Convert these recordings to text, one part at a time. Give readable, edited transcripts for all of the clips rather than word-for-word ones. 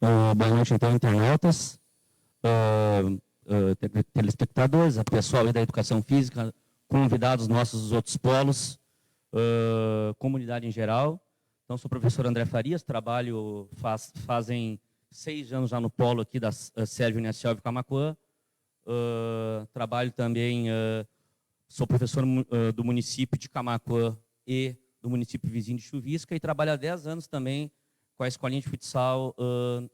Boa noite, então, internautas, telespectadores, a pessoal aí da educação física, convidados nossos dos outros polos, comunidade em geral. Então, sou o professor André Farias, trabalho fazem 6 anos já no polo aqui da Sérvia Uniaselv Camaquã. Trabalho também, sou professor do município de Camaquã e do município vizinho de Chuvisca, e trabalho há 10 anos também com a escolinha de futsal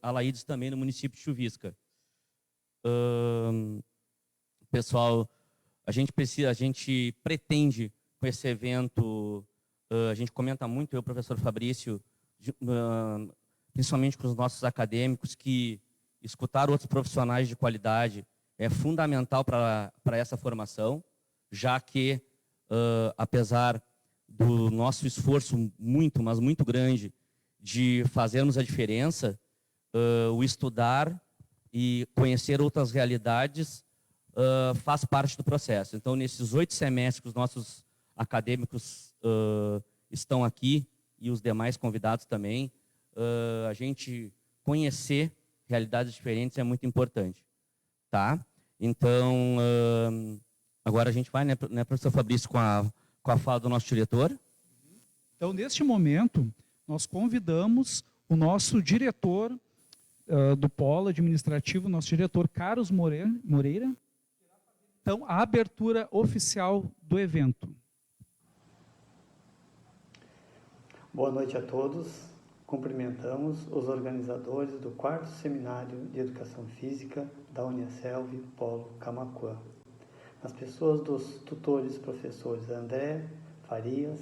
Alaides, também no município de Chuvisca. Pessoal, a gente pretende com esse evento, a gente comenta muito, eu, professor Fabrício, principalmente com os nossos acadêmicos, que escutar outros profissionais de qualidade é fundamental para essa formação, já que, apesar do nosso esforço muito, mas muito grande, de fazermos a diferença, o estudar e conhecer outras realidades faz parte do processo. Então, nesses 8 semestres que os nossos acadêmicos estão aqui, e os demais convidados também, a gente conhecer realidades diferentes é muito importante. Tá? Então, agora a gente vai, né, professor Fabrício, com a fala do nosso diretor. Então, neste momento, nós convidamos o nosso diretor do polo administrativo, nosso diretor Carlos Moreira, então, a abertura oficial do evento. Boa noite a todos. Cumprimentamos os organizadores do 4º Seminário de Educação Física da Uniaselv Polo Camaquã. As pessoas dos tutores professores André Farias,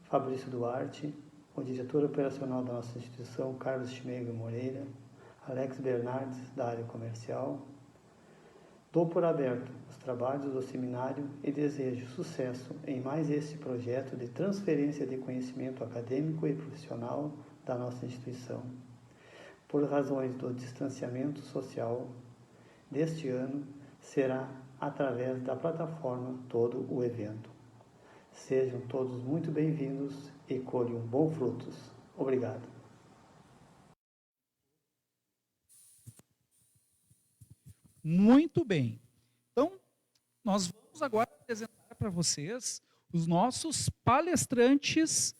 Fabrício Duarte, o diretor operacional da nossa instituição, Carlos Schmegel Moreira, Alex Bernardes, da área comercial. Dou por aberto os trabalhos do seminário e desejo sucesso em mais este projeto de transferência de conhecimento acadêmico e profissional da nossa instituição. Por razões do distanciamento social deste ano, será através da plataforma todo o evento. Sejam todos muito bem-vindos e colham bons frutos. Obrigado. Muito bem. Então, nós vamos agora apresentar para vocês os nossos palestrantes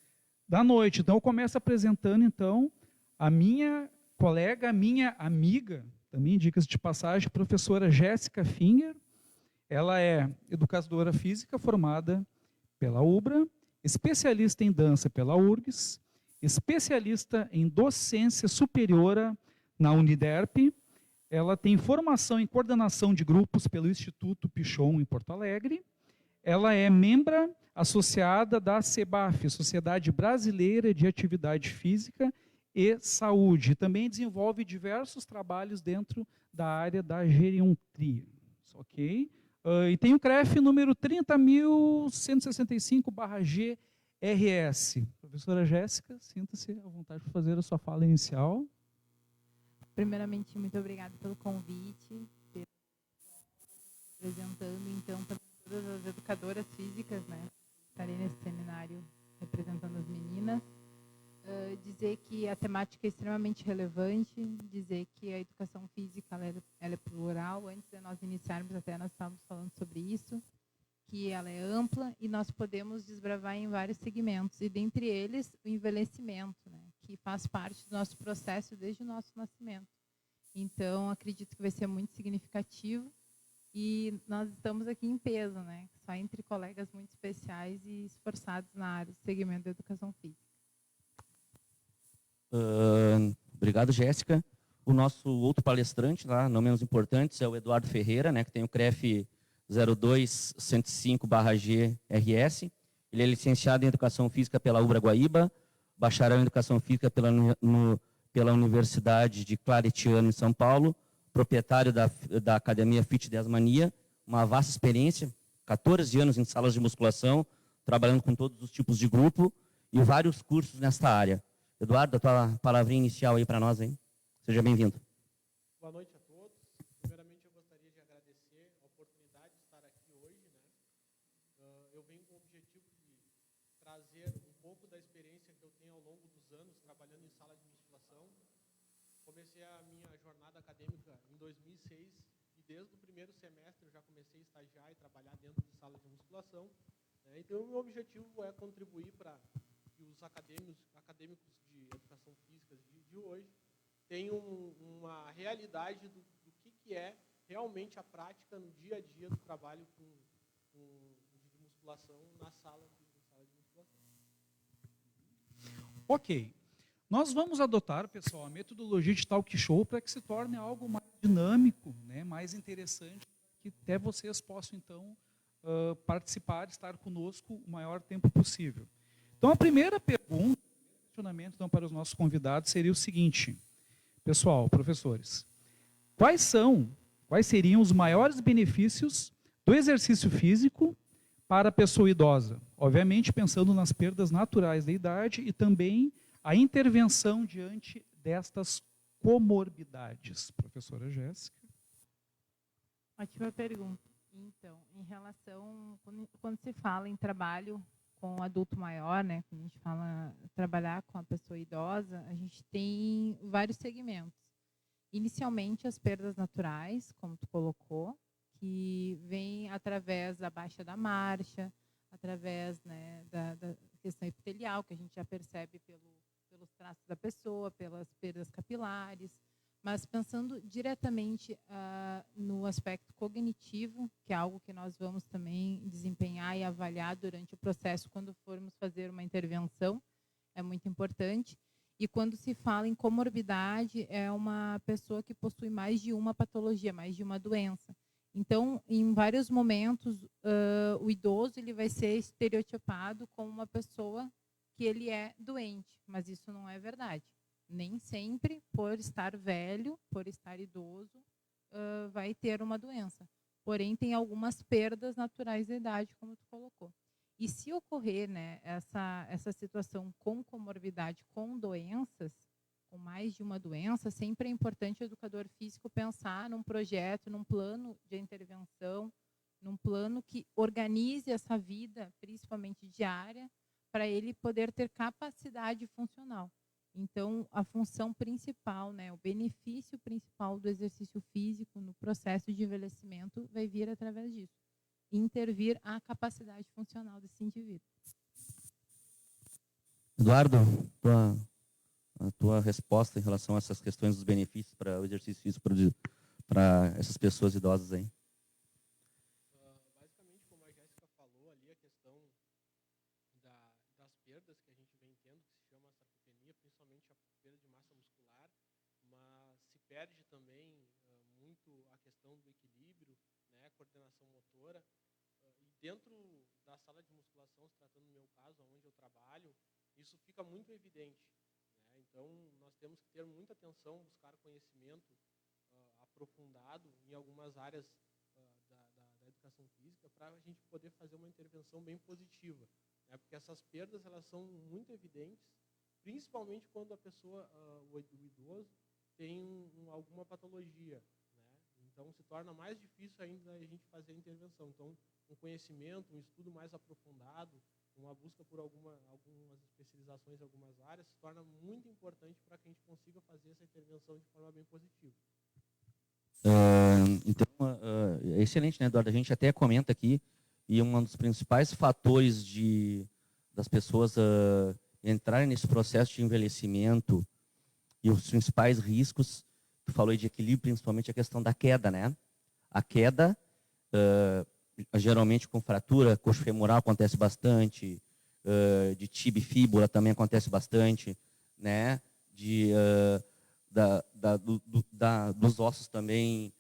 da noite. Então, eu começo apresentando, então, a minha colega, a minha amiga, também dicas de passagem, professora Jéssica Finger. Ela é educadora física formada pela UBRA, especialista em dança pela URGS, especialista em docência superiora na Uniderp. Ela tem formação em coordenação de grupos pelo Instituto Pichon, em Porto Alegre. Ela é membro associada da SEBAF, Sociedade Brasileira de Atividade Física e Saúde. Também desenvolve diversos trabalhos dentro da área da geriatria. Ok? E tem o CREF número 30.165/GRS. Professora Jéssica, sinta-se à vontade para fazer a sua fala inicial. Primeiramente, muito obrigada pelo convite, apresentando, então, para todas as educadoras físicas, né, estarei nesse seminário representando as meninas. Dizer que a temática é extremamente relevante, dizer que a educação física ela é plural. Antes de nós iniciarmos, até nós estávamos falando sobre isso, que ela é ampla e nós podemos desbravar em vários segmentos, e dentre eles o envelhecimento, né, que faz parte do nosso processo desde o nosso nascimento. Então, acredito que vai ser muito significativo, e nós estamos aqui em peso, né, só entre colegas muito especiais e esforçados na área do segmento da educação física. Obrigado, Jéssica. O nosso outro palestrante, lá, não menos importante, é o Eduardo Ferreira, né, que tem o CREF 02105/GRS. Ele é licenciado em Educação Física pela UBRA Guaíba, bacharel em Educação Física pela Universidade de Claretiano, em São Paulo, proprietário da Academia Fit 10 Mania, uma vasta experiência, 14 anos em salas de musculação, trabalhando com todos os tipos de grupo e vários cursos nesta área. Eduardo, a tua palavrinha inicial aí para nós, hein? Seja bem-vindo. Boa noite a todos. Primeiramente, eu gostaria de agradecer a oportunidade de estar aqui hoje, né? Eu venho com o objetivo de trazer um pouco da experiência que eu tenho ao longo dos anos trabalhando em sala de musculação. Comecei a a minha jornada acadêmica em 2006 e desde o primeiro semestre eu já comecei a estagiar e trabalhar dentro de sala de musculação. Né? Então, o meu objetivo é contribuir para que os acadêmicos de educação física de hoje tenham uma realidade do que é realmente a prática no dia a dia do trabalho de musculação na sala de musculação. Ok. Nós vamos adotar, pessoal, a metodologia de talk show para que se torne algo mais dinâmico, né, mais interessante, que até vocês possam, então, participar, estar conosco o maior tempo possível. Então, a primeira pergunta, questionamento então, para os nossos convidados seria o seguinte, pessoal, professores, quais seriam os maiores benefícios do exercício físico para a pessoa idosa? Obviamente, pensando nas perdas naturais da idade e também a intervenção diante destas comorbidades. Professora Jéssica. Ótima pergunta. Então, em relação, quando se fala em trabalho com o adulto maior, né, quando a gente fala trabalhar com a pessoa idosa, a gente tem vários segmentos. Inicialmente, as perdas naturais, como tu colocou, que vem através da baixa da marcha, através, né, da questão epitelial, que a gente já percebe pelos traços da pessoa, pelas perdas capilares, mas pensando diretamente no aspecto cognitivo, que é algo que nós vamos também desempenhar e avaliar durante o processo quando formos fazer uma intervenção, é muito importante. E quando se fala em comorbidade, é uma pessoa que possui mais de uma patologia, mais de uma doença. Então, em vários momentos, o idoso ele vai ser estereotipado como uma pessoa que ele é doente, mas isso não é verdade. Nem sempre, por estar velho, por estar idoso, vai ter uma doença. Porém, tem algumas perdas naturais da idade, como tu colocou. E se ocorrer, né, essa situação com comorbidade, com doenças, com mais de uma doença, sempre é importante o educador físico pensar num projeto, num plano de intervenção, num plano que organize essa vida, principalmente diária, para ele poder ter capacidade funcional. Então, a função principal, né, o benefício principal do exercício físico no processo de envelhecimento vai vir através disso. Intervir a capacidade funcional desse indivíduo. Eduardo, a tua resposta em relação a essas questões dos benefícios para o exercício físico para essas pessoas idosas aí? Basicamente, como a Jéssica falou ali, a questão das perdas que a gente vem tendo, que se chama sarcopenia, principalmente a perda de massa muscular, mas se perde também muito a questão do equilíbrio, né, coordenação motora, e dentro da sala de musculação, se tratando do meu caso, onde eu trabalho, isso fica muito evidente. Né? Então, nós temos que ter muita atenção, buscar conhecimento aprofundado em algumas áreas da educação física para a gente poder fazer uma intervenção bem positiva. Né? Porque essas perdas elas são muito evidentes, principalmente quando a pessoa, o idoso, tem alguma patologia. Né? Então, se torna mais difícil ainda a gente fazer a intervenção. Então, um conhecimento, um estudo mais aprofundado, uma busca por algumas especializações em algumas áreas, se torna muito importante para que a gente consiga fazer essa intervenção de forma bem positiva. Então, é excelente, né, Eduardo? A gente até comenta aqui, e um dos principais fatores das pessoas entrarem nesse processo de envelhecimento e os principais riscos, tu falou aí de equilíbrio, principalmente a questão da queda, né? A queda, geralmente com fratura, coxo femoral acontece bastante, de tibia e fíbula também acontece bastante, né? Dos ossos também,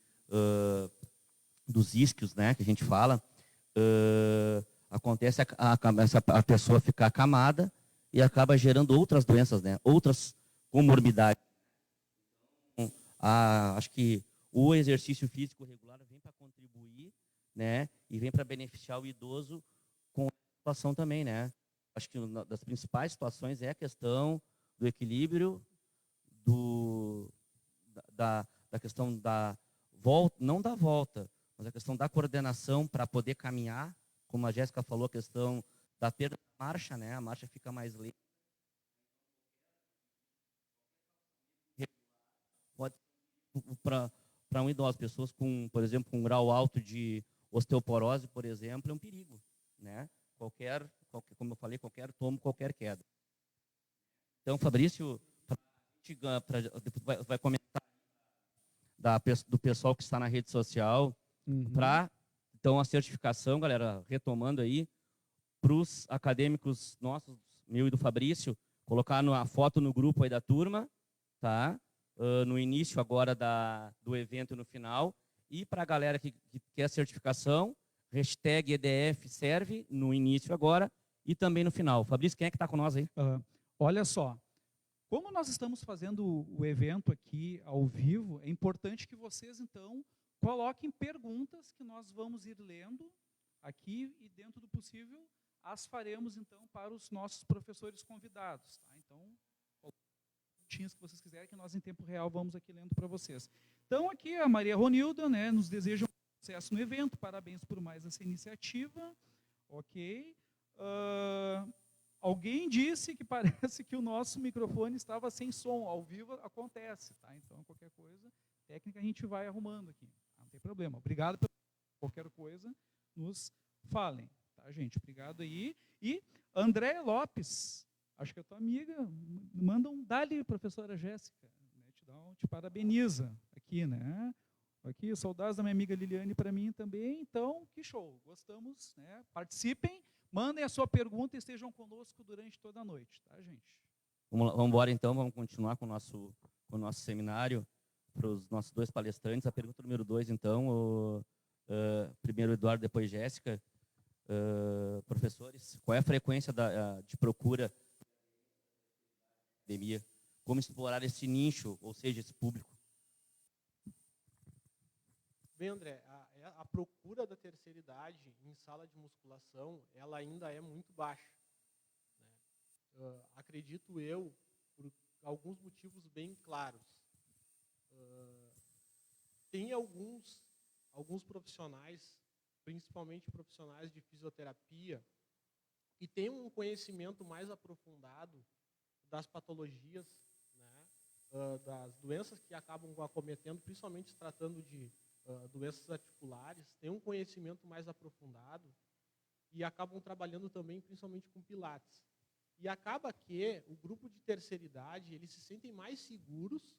dos isquios, né, que a gente fala, acontece a pessoa ficar acamada e acaba gerando outras doenças, né, outras comorbidades. Acho que o exercício físico regular vem para contribuir, né, e vem para beneficiar o idoso com a situação também, né. Acho que uma das principais situações é a questão do equilíbrio, da questão da volta, não da volta, mas a questão da coordenação para poder caminhar, como a Jéssica falou, a questão da perda da marcha, né? A marcha fica mais lenta. Pode ser para um idoso, pessoas com, por exemplo, com um grau alto de osteoporose, por exemplo, é um perigo, né? Como eu falei, qualquer tombo, qualquer queda. Então, Fabrício, depois vai comentar do pessoal que está na rede social, então a certificação, galera, retomando aí, para os acadêmicos nossos, meu e do Fabrício, colocar a foto no grupo aí da turma, tá? No início agora do evento e no final. E para a galera que quer certificação, hashtag EDF serve no início agora e também no final. Fabrício, quem é que está com nós aí? Olha só, como nós estamos fazendo o evento aqui ao vivo, é importante que vocês, então, coloquem perguntas que nós vamos ir lendo aqui e, dentro do possível, as faremos, então, para os nossos professores convidados. Tá? Então, que vocês quiserem, que nós, em tempo real, vamos aqui lendo para vocês. Então, aqui a Maria Ronilda, né, nos deseja sucesso no evento, parabéns por mais essa iniciativa. Ok. Alguém disse que parece que o nosso microfone estava sem som, ao vivo acontece, tá? Então, qualquer coisa, técnica a gente vai arrumando aqui, não tem problema. Obrigado por qualquer coisa, nos falem, tá, gente? Obrigado aí. E André Lopes, acho que é tua amiga, manda um dali, professora Jéssica, né? Te parabeniza aqui, né? Aqui, saudades da minha amiga Liliane para mim também, então, que show, gostamos, né? Participem, mandem a sua pergunta e estejam conosco durante toda a noite, tá, gente? Vamos embora, então, vamos continuar com o nosso seminário para os nossos dois palestrantes. A pergunta número 2, então, primeiro Eduardo, depois Jéssica. Professores, qual é a frequência de procura da academia? Como explorar esse nicho, ou seja, esse público? Bem, André, a procura da terceira idade em sala de musculação, ela ainda é muito baixa, né? Acredito eu, por alguns motivos bem claros. Tem alguns profissionais, principalmente profissionais de fisioterapia, que têm um conhecimento mais aprofundado das patologias, né, das doenças que acabam acometendo, principalmente se tratando de doenças articulares, têm um conhecimento mais aprofundado e acabam trabalhando também principalmente com pilates. E acaba que o grupo de terceira idade, eles se sentem mais seguros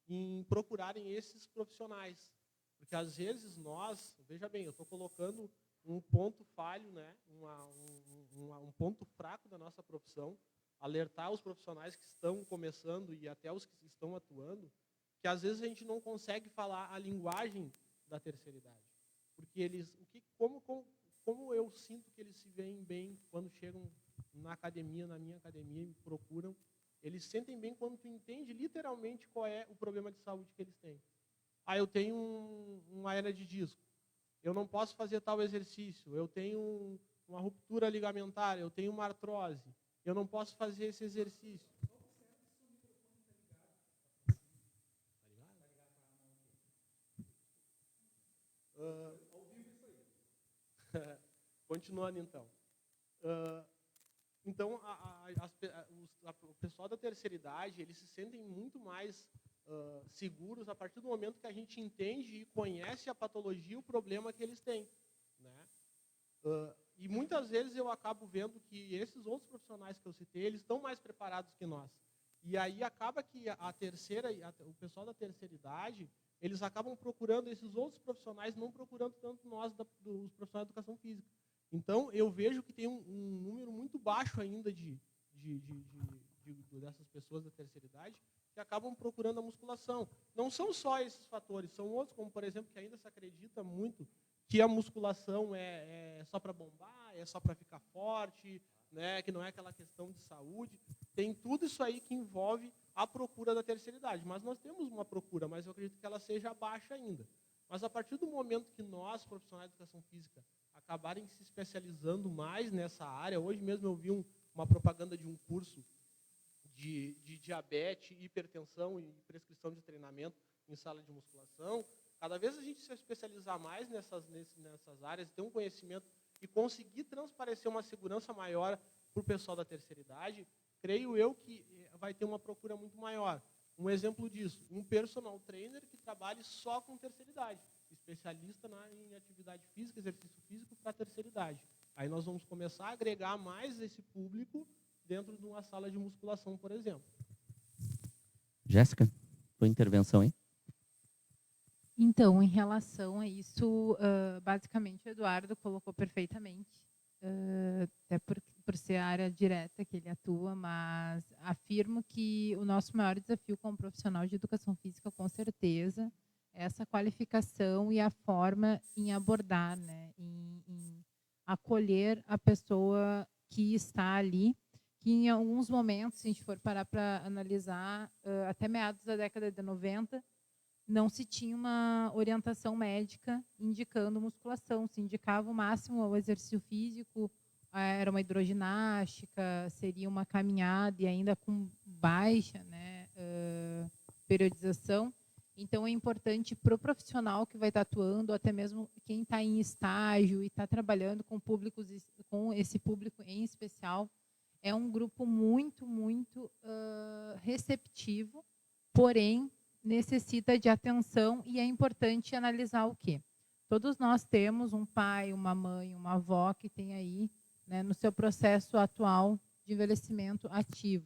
em procurarem esses profissionais. Porque às vezes nós, veja bem, eu estou colocando um ponto falho, né, um ponto fraco da nossa profissão, alertar os profissionais que estão começando e até os que estão atuando, que às vezes a gente não consegue falar a linguagem da terceira idade. Porque como eu sinto que eles se veem bem quando chegam na academia, na minha academia, e me procuram, eles sentem bem quando tu entende literalmente qual é o problema de saúde que eles têm. Eu tenho uma hernia de disco, eu não posso fazer tal exercício, eu tenho uma ruptura ligamentar, eu tenho uma artrose, eu não posso fazer esse exercício. Continuando então. Então, o pessoal da terceira idade, eles se sentem muito mais seguros a partir do momento que a gente entende e conhece a patologia e o problema que eles têm, né? E muitas vezes eu acabo vendo que esses outros profissionais que eu citei, eles estão mais preparados que nós. E aí acaba que o pessoal da terceira idade, eles acabam procurando esses outros profissionais, não procurando tanto nós, dos profissionais de educação física. Então, eu vejo que tem um número muito baixo ainda dessas pessoas da terceira idade que acabam procurando a musculação. Não são só esses fatores, são outros, como, por exemplo, que ainda se acredita muito que a musculação é só para bombar, é só para ficar forte, né, que não é aquela questão de saúde. Tem tudo isso aí que envolve a procura da terceira idade. Mas nós temos uma procura, mas eu acredito que ela seja baixa ainda. Mas a partir do momento que nós, profissionais de educação física, acabarem se especializando mais nessa área, hoje mesmo eu vi uma propaganda de um curso de diabetes, hipertensão e prescrição de treinamento em sala de musculação. Cada vez a gente se especializar mais nessas áreas, ter um conhecimento e conseguir transparecer uma segurança maior para o pessoal da terceira idade, creio eu que vai ter uma procura muito maior. Um exemplo disso, um personal trainer que trabalhe só com terceira idade, especialista em atividade física, exercício físico para terceira idade. Aí nós vamos começar a agregar mais esse público dentro de uma sala de musculação, por exemplo. Jéssica, tua intervenção aí? Então, em relação a isso, basicamente o Eduardo colocou perfeitamente, até por ser a área direta que ele atua, mas afirmo que o nosso maior desafio como profissional de educação física, com certeza, é essa qualificação e a forma em abordar, né, em acolher a pessoa que está ali, que em alguns momentos, se a gente for parar para analisar, até meados da década de 90, não se tinha uma orientação médica indicando musculação, se indicava o máximo o exercício físico, era uma hidroginástica, seria uma caminhada e ainda com baixa, né, periodização. Então, é importante para o profissional que vai estar atuando, ou até mesmo quem está em estágio e está trabalhando com esse público em especial, é um grupo muito, muito receptivo, porém, necessita de atenção e é importante analisar o quê? Todos nós temos um pai, uma mãe, uma avó que tem aí, né, no seu processo atual de envelhecimento ativo.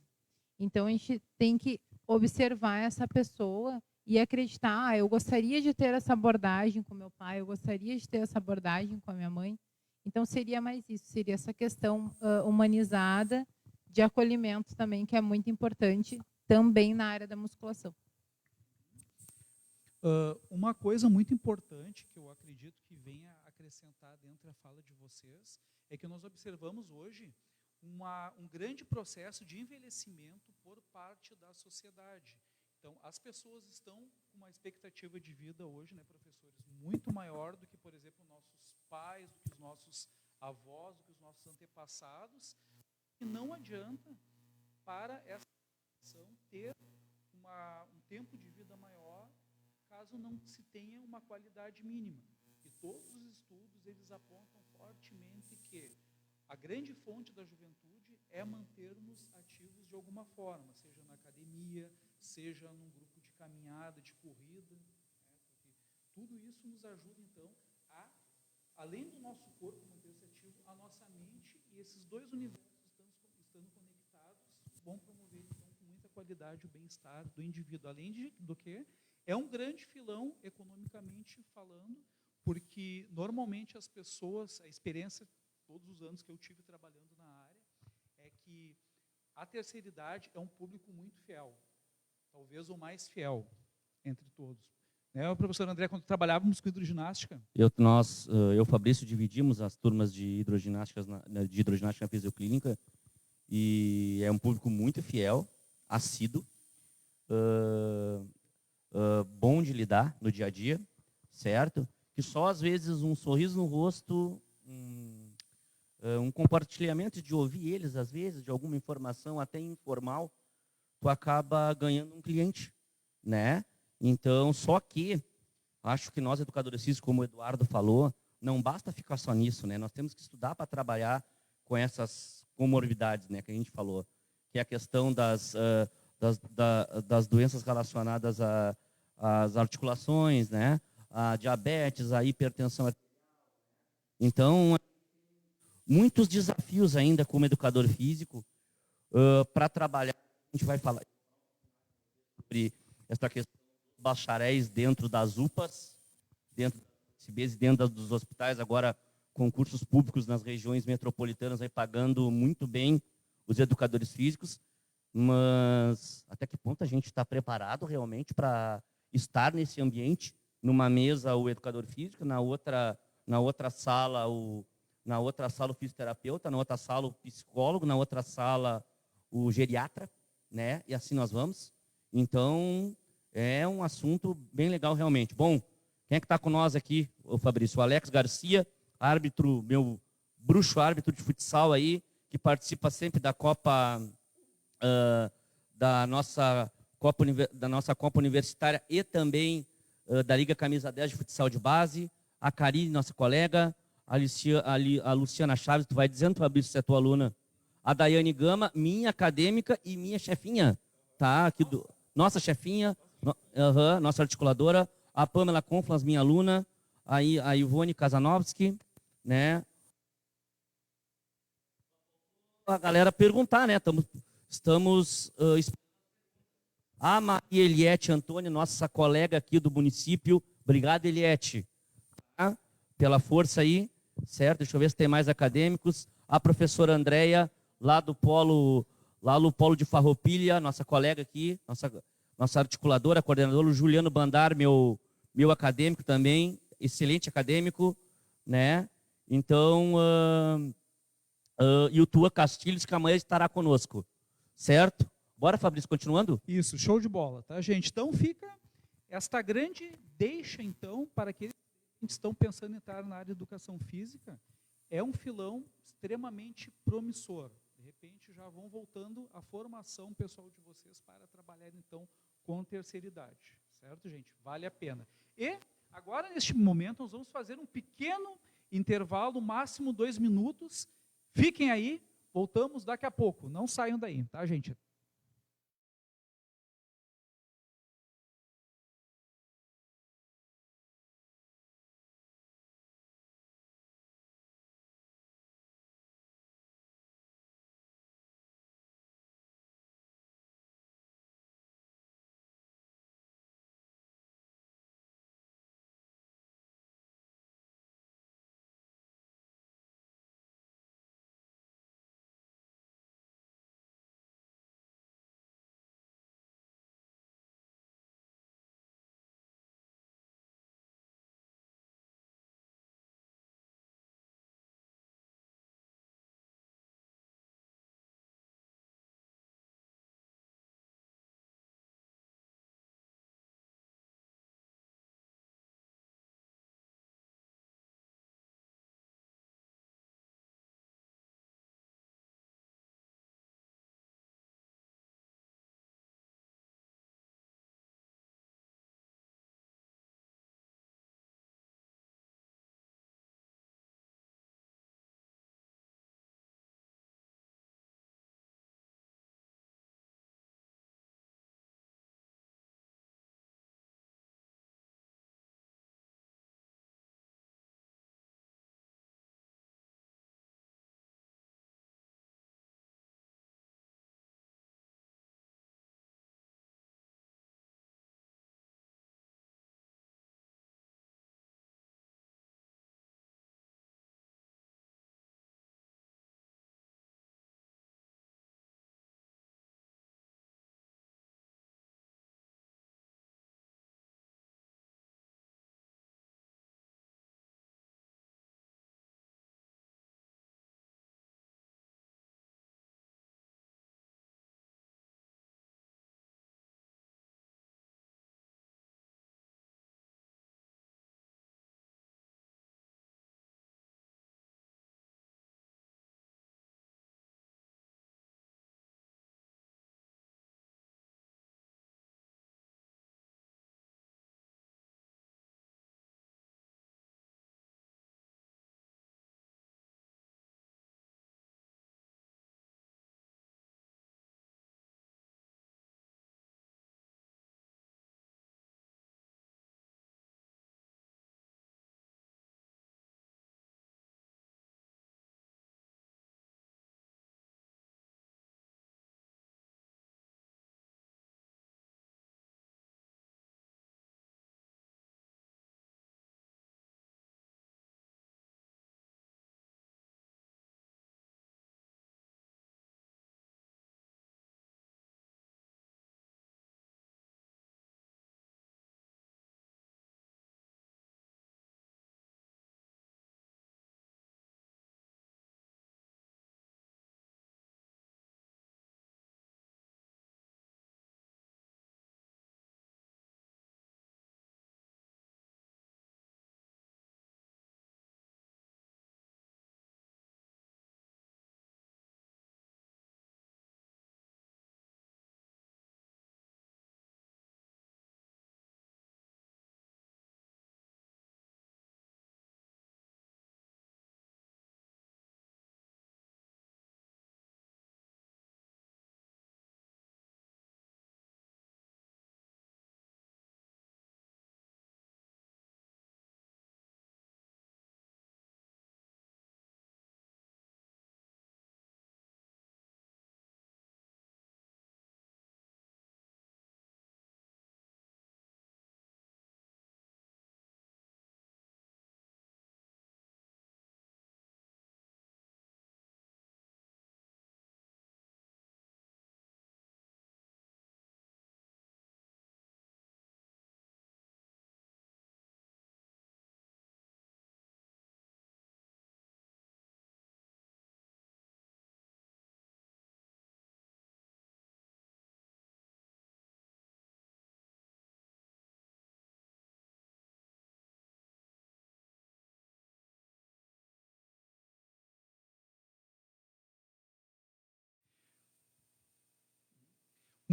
Então, a gente tem que observar essa pessoa e acreditar, eu gostaria de ter essa abordagem com meu pai, eu gostaria de ter essa abordagem com a minha mãe. Então, seria mais isso, seria essa questão humanizada de acolhimento também, que é muito importante também na área da musculação. Uma coisa muito importante que eu acredito que venha acrescentar dentro da fala de vocês é que nós observamos hoje um grande processo de envelhecimento por parte da sociedade. Então, as pessoas estão com uma expectativa de vida hoje, né, professores, muito maior do que, por exemplo, nossos pais, do que os nossos avós, do que os nossos antepassados, e não adianta para essa geração ter um tempo de vida maior caso não se tenha uma qualidade mínima. E todos os estudos, eles apontam fortemente que a grande fonte da juventude é manter-nos ativos de alguma forma, seja na academia, seja num grupo de caminhada, de corrida, né? Porque tudo isso nos ajuda, então, além do nosso corpo manter-se ativo, a nossa mente e esses dois universos estando conectados vão promover, então, com muita qualidade o bem-estar do indivíduo, além do que é um grande filão, economicamente falando, porque normalmente as pessoas, a experiência, todos os anos que eu tive trabalhando na área, é que a terceira idade é um público muito fiel, talvez o mais fiel entre todos. Né, o professor André, quando trabalhávamos com hidroginástica... Eu e Fabrício, dividimos as turmas de hidroginástica na fisioclínica, e é um público muito fiel, assíduo, bom de lidar no dia a dia, certo? Que só às vezes um sorriso no rosto, um compartilhamento de ouvir eles, às vezes, de alguma informação até informal, tu acaba ganhando um cliente, né? Então, só que acho que nós, educadores físicos, como o Eduardo falou, não basta ficar só nisso, né? Nós temos que estudar para trabalhar com essas comorbidades, né, que a gente falou, que é a questão das doenças relacionadas às articulações, né? A diabetes, a hipertensão. Então, muitos desafios ainda como educador físico para trabalhar. A gente vai falar sobre essa questão dos bacharéis dentro das UPAs, dentro dos hospitais, agora concursos públicos nas regiões metropolitanas, aí pagando muito bem os educadores físicos, mas até que ponto a gente está preparado realmente para estar nesse ambiente? Numa mesa o educador físico, na outra sala o fisioterapeuta, na outra sala o psicólogo, na outra sala o geriatra, né? E assim nós vamos. Então, é um assunto bem legal realmente. Bom, quem é que está com nós aqui, o Fabrício? O Alex Garcia, árbitro, meu bruxo árbitro de futsal aí, que participa sempre da Copa, da nossa Copa Universitária e também da Liga Camisa 10 de futsal de base. A Karine, nossa colega, a Luciana Chaves, tu vai dizendo, Fabrício, se é tua aluna. A Daiane Gama, minha acadêmica e minha chefinha, tá? Aqui nossa chefinha, nossa articuladora, a Pamela Conflas, minha aluna, aí a Ivone Kazanovski, né? A galera perguntar, né? Estamos a Maria Eliette Antônio, nossa colega aqui do município. Obrigado, Eliette, tá? Pela força aí, certo? Deixa eu ver se tem mais acadêmicos. A professora Andréia, lá no Polo de Farroupilha, nossa colega aqui, nossa articuladora, coordenadora, o Juliano Bandar, meu acadêmico também, excelente acadêmico, né? Então, e o Tua Castilhos, que amanhã estará conosco, certo? Bora, Fabrício, continuando? Isso, show de bola, tá, gente? Então fica esta grande deixa, então, para aqueles que estão pensando em entrar na área de educação física, é um filão extremamente promissor. De repente, já vão voltando a formação pessoal de vocês para trabalhar, então, com terceira idade, certo, gente? Vale a pena. E, agora, neste momento, nós vamos fazer um pequeno intervalo, máximo 2 minutos. Fiquem aí, voltamos daqui a pouco. Não saiam daí, tá, gente?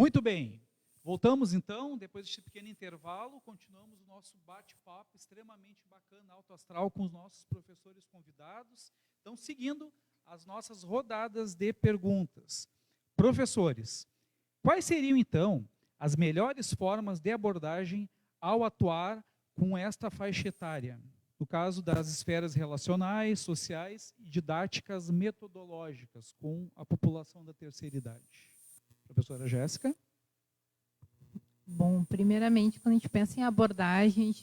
Muito bem. Voltamos, então, depois deste pequeno intervalo, continuamos o nosso bate-papo extremamente bacana, alto astral, com os nossos professores convidados. Então, seguindo as nossas rodadas de perguntas. Professores, quais seriam, então, as melhores formas de abordagem ao atuar com esta faixa etária? No caso das esferas relacionais, sociais e didáticas metodológicas com a população da terceira idade. Professora Jéssica? Bom, primeiramente, quando a gente pensa em abordagem,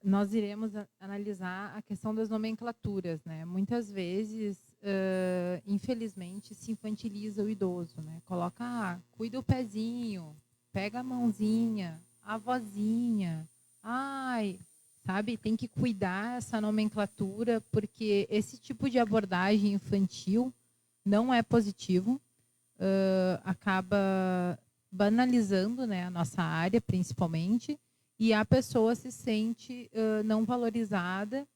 nós iremos analisar a questão das nomenclaturas, né? Muitas vezes, infelizmente, se infantiliza o idoso, né? Coloca, cuida o pezinho, pega a mãozinha, a vozinha, ai, sabe? Tem que cuidar essa nomenclatura, porque esse tipo de abordagem infantil não é positivo, acaba banalizando, né, a nossa área, principalmente, e a pessoa se sente não valorizada,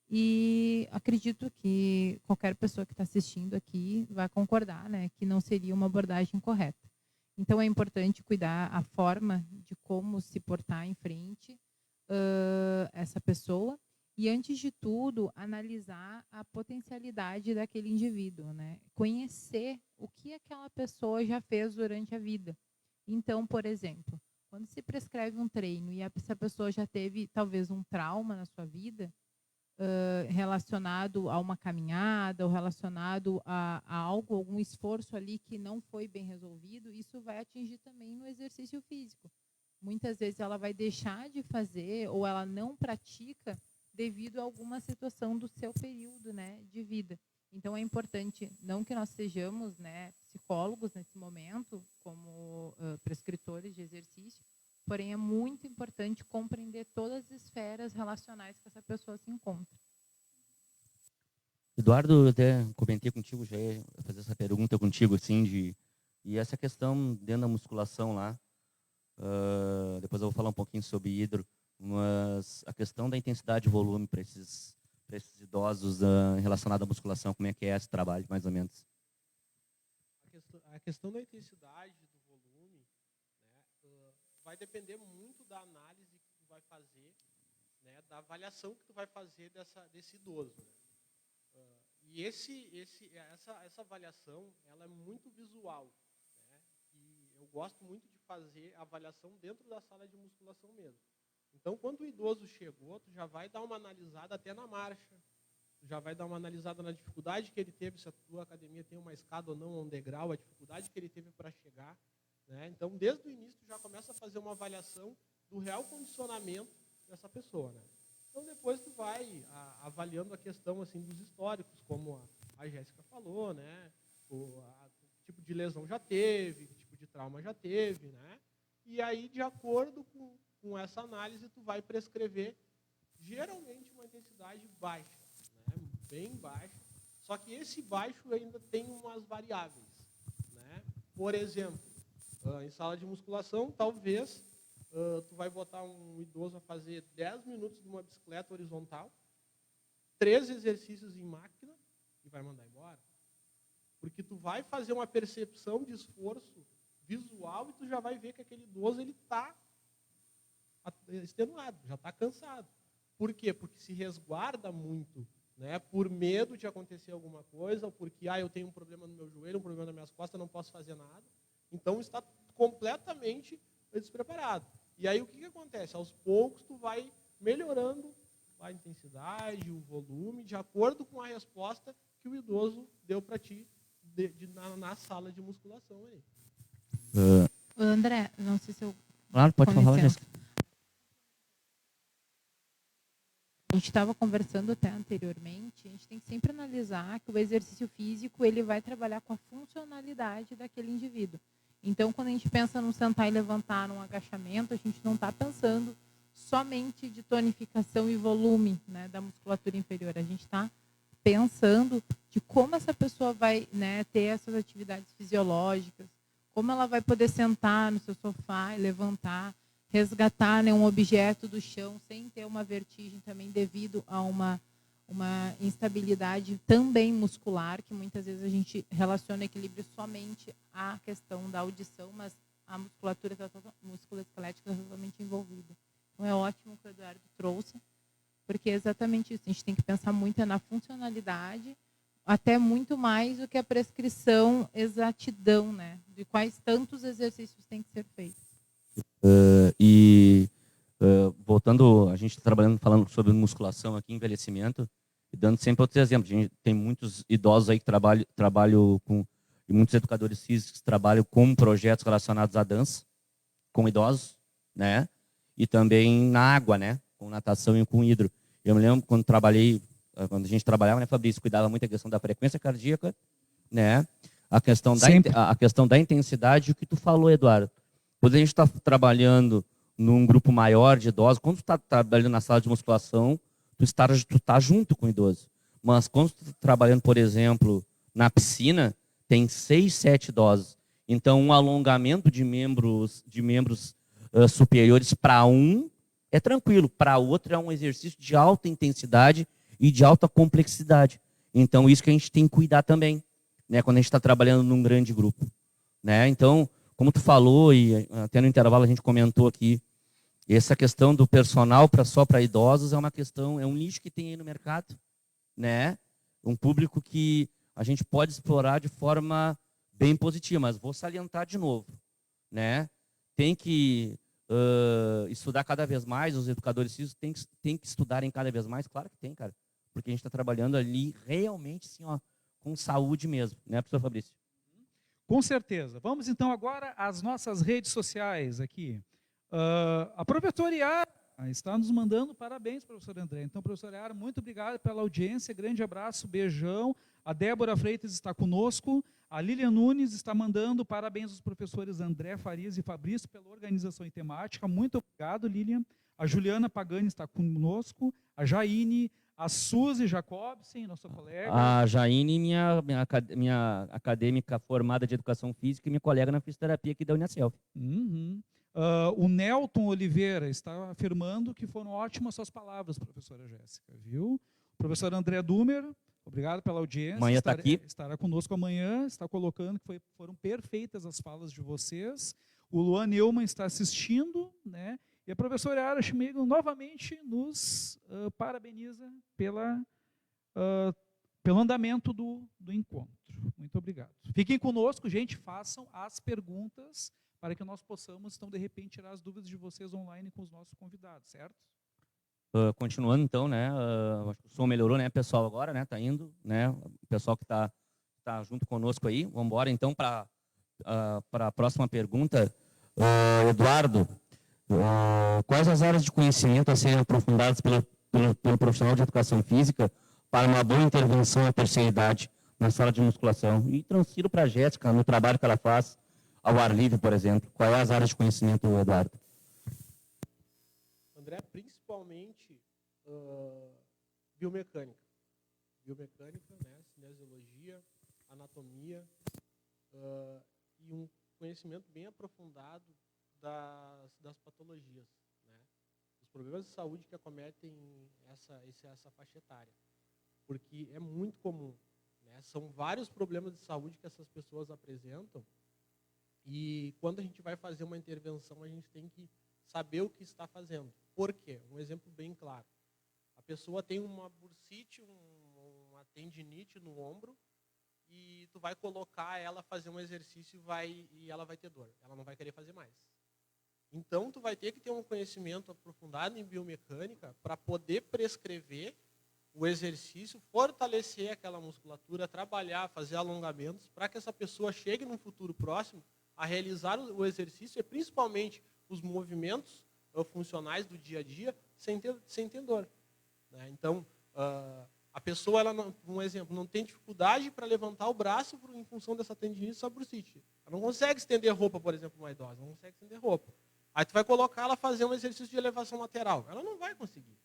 e acredito que qualquer pessoa que está assistindo aqui vai concordar, né, que não seria uma abordagem correta. Então, é importante cuidar a forma de como se portar em frente essa pessoa, e, antes de tudo, analisar a potencialidade daquele indivíduo, né? Conhecer o que aquela pessoa já fez durante a vida. Então, por exemplo, quando se prescreve um treino e essa pessoa já teve, talvez, um trauma na sua vida, relacionado a uma caminhada ou relacionado a algo, algum esforço ali que não foi bem resolvido, isso vai atingir também no exercício físico. Muitas vezes ela vai deixar de fazer ou ela não pratica devido a alguma situação do seu período, né, de vida. Então, é importante, não que nós sejamos, né, psicólogos nesse momento, como prescritores de exercício, porém é muito importante compreender todas as esferas relacionais que essa pessoa se encontra. Eduardo, eu até comentei contigo, já ia fazer essa pergunta contigo, assim, e essa questão dentro da musculação lá, depois eu vou falar um pouquinho sobre hidro, mas a questão da intensidade e volume para esses idosos relacionada à musculação, como é que é esse trabalho, mais ou menos? A questão da intensidade, do volume, né, vai depender muito da análise que tu vai fazer, né, da avaliação que tu vai fazer desse idoso. Né? E essa avaliação, ela é muito visual. Né? E eu gosto muito de fazer a avaliação dentro da sala de musculação mesmo. Então, quando o idoso chegou, tu já vai dar uma analisada até na marcha, tu já vai dar uma analisada na dificuldade que ele teve, se a tua academia tem uma escada ou não, ou um degrau, a dificuldade que ele teve para chegar. Né? Então, desde o início, tu já começa a fazer uma avaliação do real condicionamento dessa pessoa. Né? Então, depois tu vai avaliando a questão assim, dos históricos, como a Jéssica falou, né? Que tipo de lesão já teve, que tipo de trauma já teve. Né? E aí, de acordo com essa análise, tu vai prescrever, geralmente, uma intensidade baixa, né? Bem baixa. Só que esse baixo ainda tem umas variáveis. Né? Por exemplo, em sala de musculação, talvez tu vai botar um idoso a fazer 10 minutos de uma bicicleta horizontal, 3 exercícios em máquina e vai mandar embora. Porque tu vai fazer uma percepção de esforço visual e tu já vai ver que aquele idoso está extenuado, já está cansado. Por quê? Porque se resguarda muito, né? Por medo de acontecer alguma coisa, ou porque eu tenho um problema no meu joelho, um problema nas minhas costas, não posso fazer nada. Então está completamente despreparado. E aí o que acontece? Aos poucos tu vai melhorando a intensidade, o volume, de acordo com a resposta que o idoso deu para ti na sala de musculação. Aí. André, não sei se eu... Claro, pode falar, Jéssica. A gente estava conversando até anteriormente, a gente tem que sempre analisar que o exercício físico ele vai trabalhar com a funcionalidade daquele indivíduo. Então, quando a gente pensa num sentar e levantar, num agachamento, a gente não está pensando somente de tonificação e volume, né, da musculatura inferior. A gente está pensando de como essa pessoa vai, né, ter essas atividades fisiológicas, como ela vai poder sentar no seu sofá e levantar, resgatar, né, um objeto do chão sem ter uma vertigem também devido a uma instabilidade também muscular, que muitas vezes a gente relaciona equilíbrio somente à questão da audição, mas a musculatura musculoesquelética está totalmente envolvida. Então é ótimo que o Eduardo trouxe, porque é exatamente isso. A gente tem que pensar muito na funcionalidade, até muito mais do que a prescrição, exatidão, né? De quais tantos exercícios têm que ser feitos. Voltando, a gente está trabalhando, falando sobre musculação aqui, envelhecimento, e dando sempre outros exemplos. A gente tem muitos idosos aí que trabalham com, e muitos educadores físicos que trabalham com projetos relacionados à dança, com idosos, né? E também na água, né? Com natação e com hidro. Eu me lembro quando a gente trabalhava, né, Fabrício, cuidava muito da questão da frequência cardíaca, né? A questão da intensidade, o que tu falou, Eduardo. Quando a gente está trabalhando num grupo maior de idosos, quando tu está trabalhando na sala de musculação, tu está junto com o idoso. Mas quando tu está trabalhando, por exemplo, na piscina, tem 6, 7 idosos. Então, um alongamento de membros superiores para um é tranquilo, para outro é um exercício de alta intensidade e de alta complexidade. Então, isso que a gente tem que cuidar também, né, quando a gente está trabalhando num grande grupo, né? Então, como tu falou, e até no intervalo a gente comentou aqui, essa questão do personal só para idosos é uma questão, é um nicho que tem aí no mercado, né? Um público que a gente pode explorar de forma bem positiva, mas vou salientar de novo, né? Tem que estudar cada vez mais, os educadores físicos têm que estudarem cada vez mais, claro que tem, cara, porque a gente está trabalhando ali realmente assim, ó, com saúde mesmo, né, professor Fabrício? Com certeza. Vamos então agora às nossas redes sociais aqui. A professora Yara está nos mandando parabéns, professor André. Então, professor Yara, muito obrigado pela audiência, grande abraço, beijão. A Débora Freitas está conosco. A Lilian Nunes está mandando parabéns aos professores André Farias e Fabrício pela organização e temática. Muito obrigado, Lilian. A Juliana Pagani está conosco. A Jaine, a Suzy Jacobsen, nossa colega. A Jaine, minha acadêmica formada de educação física e minha colega na fisioterapia aqui da Unicelv. Uhum. O Nelton Oliveira está afirmando que foram ótimas suas palavras, professora Jéssica, viu? O professor André Dumer, obrigado pela audiência. Amanhã está aqui. Estará conosco amanhã, está colocando que foram perfeitas as falas de vocês. O Luan Neumann está assistindo, né? E a professora Yara Schmegel novamente nos parabeniza pelo andamento do encontro. Muito obrigado. Fiquem conosco, gente, façam as perguntas para que nós possamos, então, de repente, tirar as dúvidas de vocês online com os nossos convidados, certo? Continuando, então, né, acho que o som melhorou, né, pessoal, agora, né, tá indo, né, o pessoal que tá junto conosco aí, vamos embora, então, para a próxima pergunta. Eduardo, quais as áreas de conhecimento a serem aprofundadas pelo profissional de educação física para uma boa intervenção à terceira idade na sala de musculação? E transfiro para a Jéssica, no trabalho que ela faz ao ar livre, por exemplo. Quais as áreas de conhecimento, Eduardo? André, principalmente biomecânica. Biomecânica, né, cinesiologia, anatomia e um conhecimento bem aprofundado das patologias, né? Os problemas de saúde que acometem essa faixa etária. Porque é muito comum, né? São vários problemas de saúde que essas pessoas apresentam. E quando a gente vai fazer uma intervenção, a gente tem que saber o que está fazendo. Por quê? Um exemplo bem claro. A pessoa tem uma bursite, uma tendinite no ombro, e tu vai colocar ela fazer um exercício e ela vai ter dor. Ela não vai querer fazer mais. Então, tu vai ter que ter um conhecimento aprofundado em biomecânica para poder prescrever o exercício, fortalecer aquela musculatura, trabalhar, fazer alongamentos, para que essa pessoa chegue num futuro próximo a realizar o exercício e principalmente os movimentos funcionais do dia a dia sem ter dor, né? Então, a pessoa, um exemplo, não tem dificuldade para levantar o braço em função dessa tendinite só bursite. Ela não consegue estender roupa, por exemplo, uma idosa, não consegue estender roupa. Aí tu vai colocar ela a fazer um exercício de elevação lateral. Ela não vai conseguir.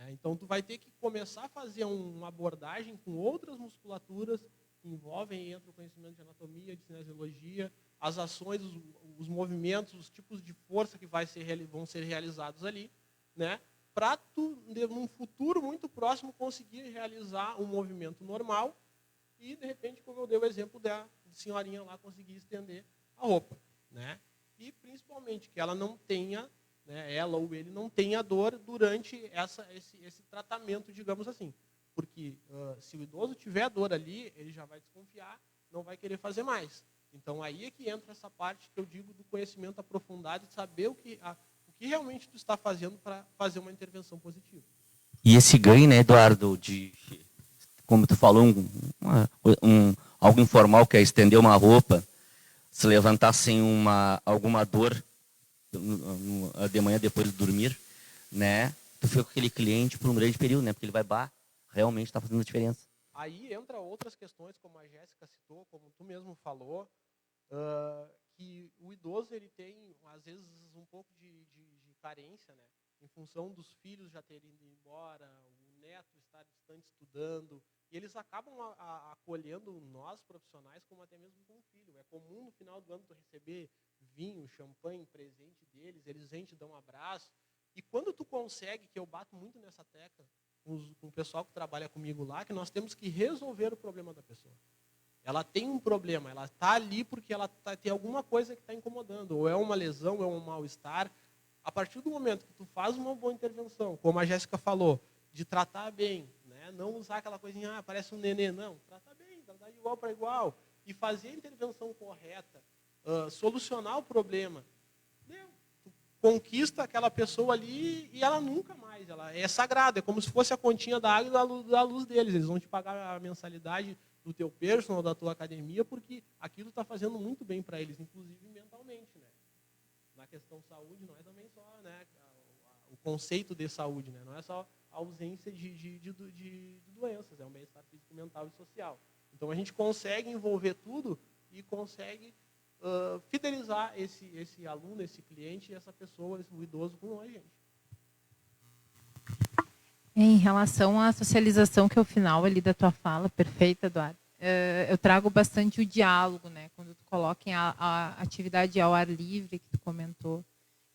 Então, tu vai ter que começar a fazer uma abordagem com outras musculaturas que envolvem, entra o conhecimento de anatomia, de cinesiologia, as ações, os movimentos, os tipos de força que vão ser realizados ali, né? para tu, num futuro muito próximo, conseguir realizar um movimento normal e, de repente, como eu dei o exemplo da senhorinha lá, conseguir estender a roupa, né? E, principalmente, que ela não tenha, né, ela ou ele não tenha dor durante esse tratamento, digamos assim. Porque se o idoso tiver dor ali, ele já vai desconfiar, não vai querer fazer mais. Então, aí é que entra essa parte que eu digo do conhecimento aprofundado, de saber o que realmente tu está fazendo para fazer uma intervenção positiva. E esse ganho, né, Eduardo, como tu falou, algo informal, que é estender uma roupa, se levantar sem alguma dor de manhã depois de dormir, né? Tu fica com aquele cliente por um grande período, né? Porque ele vai, realmente está fazendo diferença. Aí entra outras questões, como a Jéssica citou, como tu mesmo falou, que o idoso ele tem, às vezes, um pouco de carência, né? Em função dos filhos já terem ido embora, o neto estar distante estudando, e eles acabam acolhendo nós, profissionais, como até mesmo com o filho. É comum no final do ano tu receber vinho, champanhe, presente deles, eles vêm te dão um abraço. E quando tu consegue, que eu bato muito nessa tecla, com o pessoal que trabalha comigo lá, que nós temos que resolver o problema da pessoa. Ela tem um problema, ela está ali porque ela tem alguma coisa que está incomodando, ou é uma lesão, ou é um mal-estar. A partir do momento que tu faz uma boa intervenção, como a Jéssica falou, de tratar bem, né? Não usar aquela coisinha, parece um nenê, não. Tratar bem, tratar de igual para igual, e fazer a intervenção correta, solucionar o problema. Tu conquista aquela pessoa ali e ela nunca mais, ela é sagrada, é como se fosse a continha da água e da luz deles. Eles vão te pagar a mensalidade do teu personal, da tua academia, porque aquilo está fazendo muito bem para eles, inclusive mentalmente, né? Na questão saúde, não é também só, né, o conceito de saúde, né? Não é só a ausência de doenças, é um bem-estar físico, mental e social. Então a gente consegue envolver tudo e consegue fidelizar esse aluno, esse cliente, essa pessoa, o idoso com a gente. Em relação à socialização, que é o final ali da tua fala, perfeita, Eduardo, eu trago bastante o diálogo, né? Quando tu coloca a atividade ao ar livre, que tu comentou,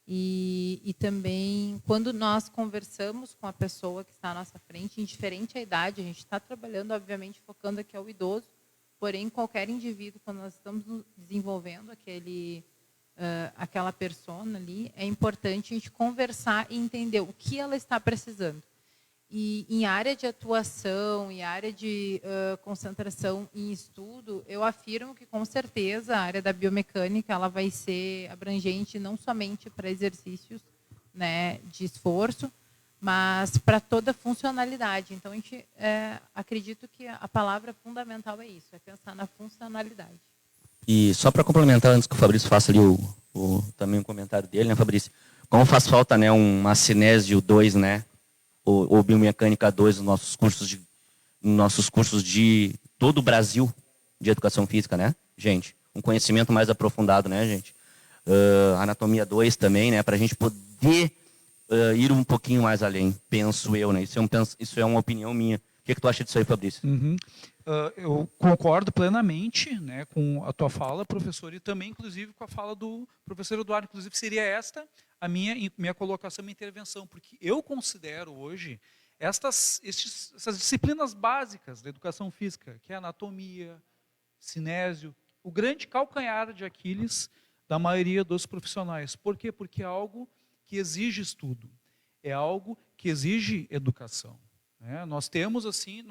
e também quando nós conversamos com a pessoa que está à nossa frente, indiferente à idade, a gente está trabalhando, obviamente, focando aqui ao idoso, porém, qualquer indivíduo, quando nós estamos desenvolvendo aquela persona ali, é importante a gente conversar e entender o que ela está precisando. E em área de atuação, em área de concentração em estudo, eu afirmo que, com certeza, a área da biomecânica ela vai ser abrangente não somente para exercícios, né, de esforço, mas para toda a funcionalidade. Então, a gente acredito que a palavra fundamental é isso, é pensar na funcionalidade. E só para complementar, antes que o Fabrício faça ali também um comentário dele, né, Fabrício? Como faz falta, né, uma Cinésio 2, né? Ou Biomecânica 2 nos nossos cursos de todo o Brasil de educação física, né, gente? Um conhecimento mais aprofundado, né, gente? Anatomia 2 também, né? Para a gente poder ir um pouquinho mais além, penso eu, né? Isso é uma opinião minha. O que tu acha disso aí, Fabrício? Eu concordo plenamente, né, com a tua fala, professor, e também, inclusive, com a fala do professor Eduardo. Inclusive, seria esta a minha colocação, minha intervenção, porque eu considero hoje essas disciplinas básicas da educação física, que é anatomia, cinésio, o grande calcanhar de Aquiles da maioria dos profissionais. Por quê? Porque é algo que exige estudo, é algo que exige educação. Né? Nós temos, assim,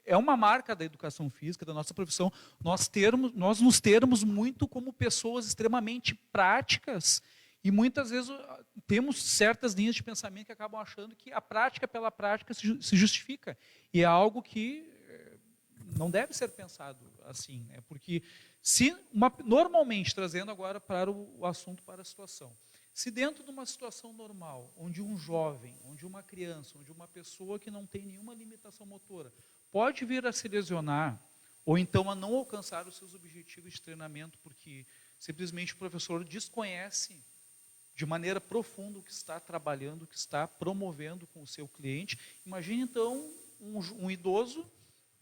é uma marca da educação física, da nossa profissão, nós nos termos muito como pessoas extremamente práticas e muitas vezes temos certas linhas de pensamento que acabam achando que a prática pela prática se justifica. E é algo que não deve ser pensado assim, né? Porque normalmente, trazendo agora para o assunto, para a situação, se dentro de uma situação normal, onde um jovem, onde uma criança, onde uma pessoa que não tem nenhuma limitação motora, pode vir a se lesionar, ou então a não alcançar os seus objetivos de treinamento, porque simplesmente o professor desconhece de maneira profunda o que está trabalhando, o que está promovendo com o seu cliente. Imagine, então, um idoso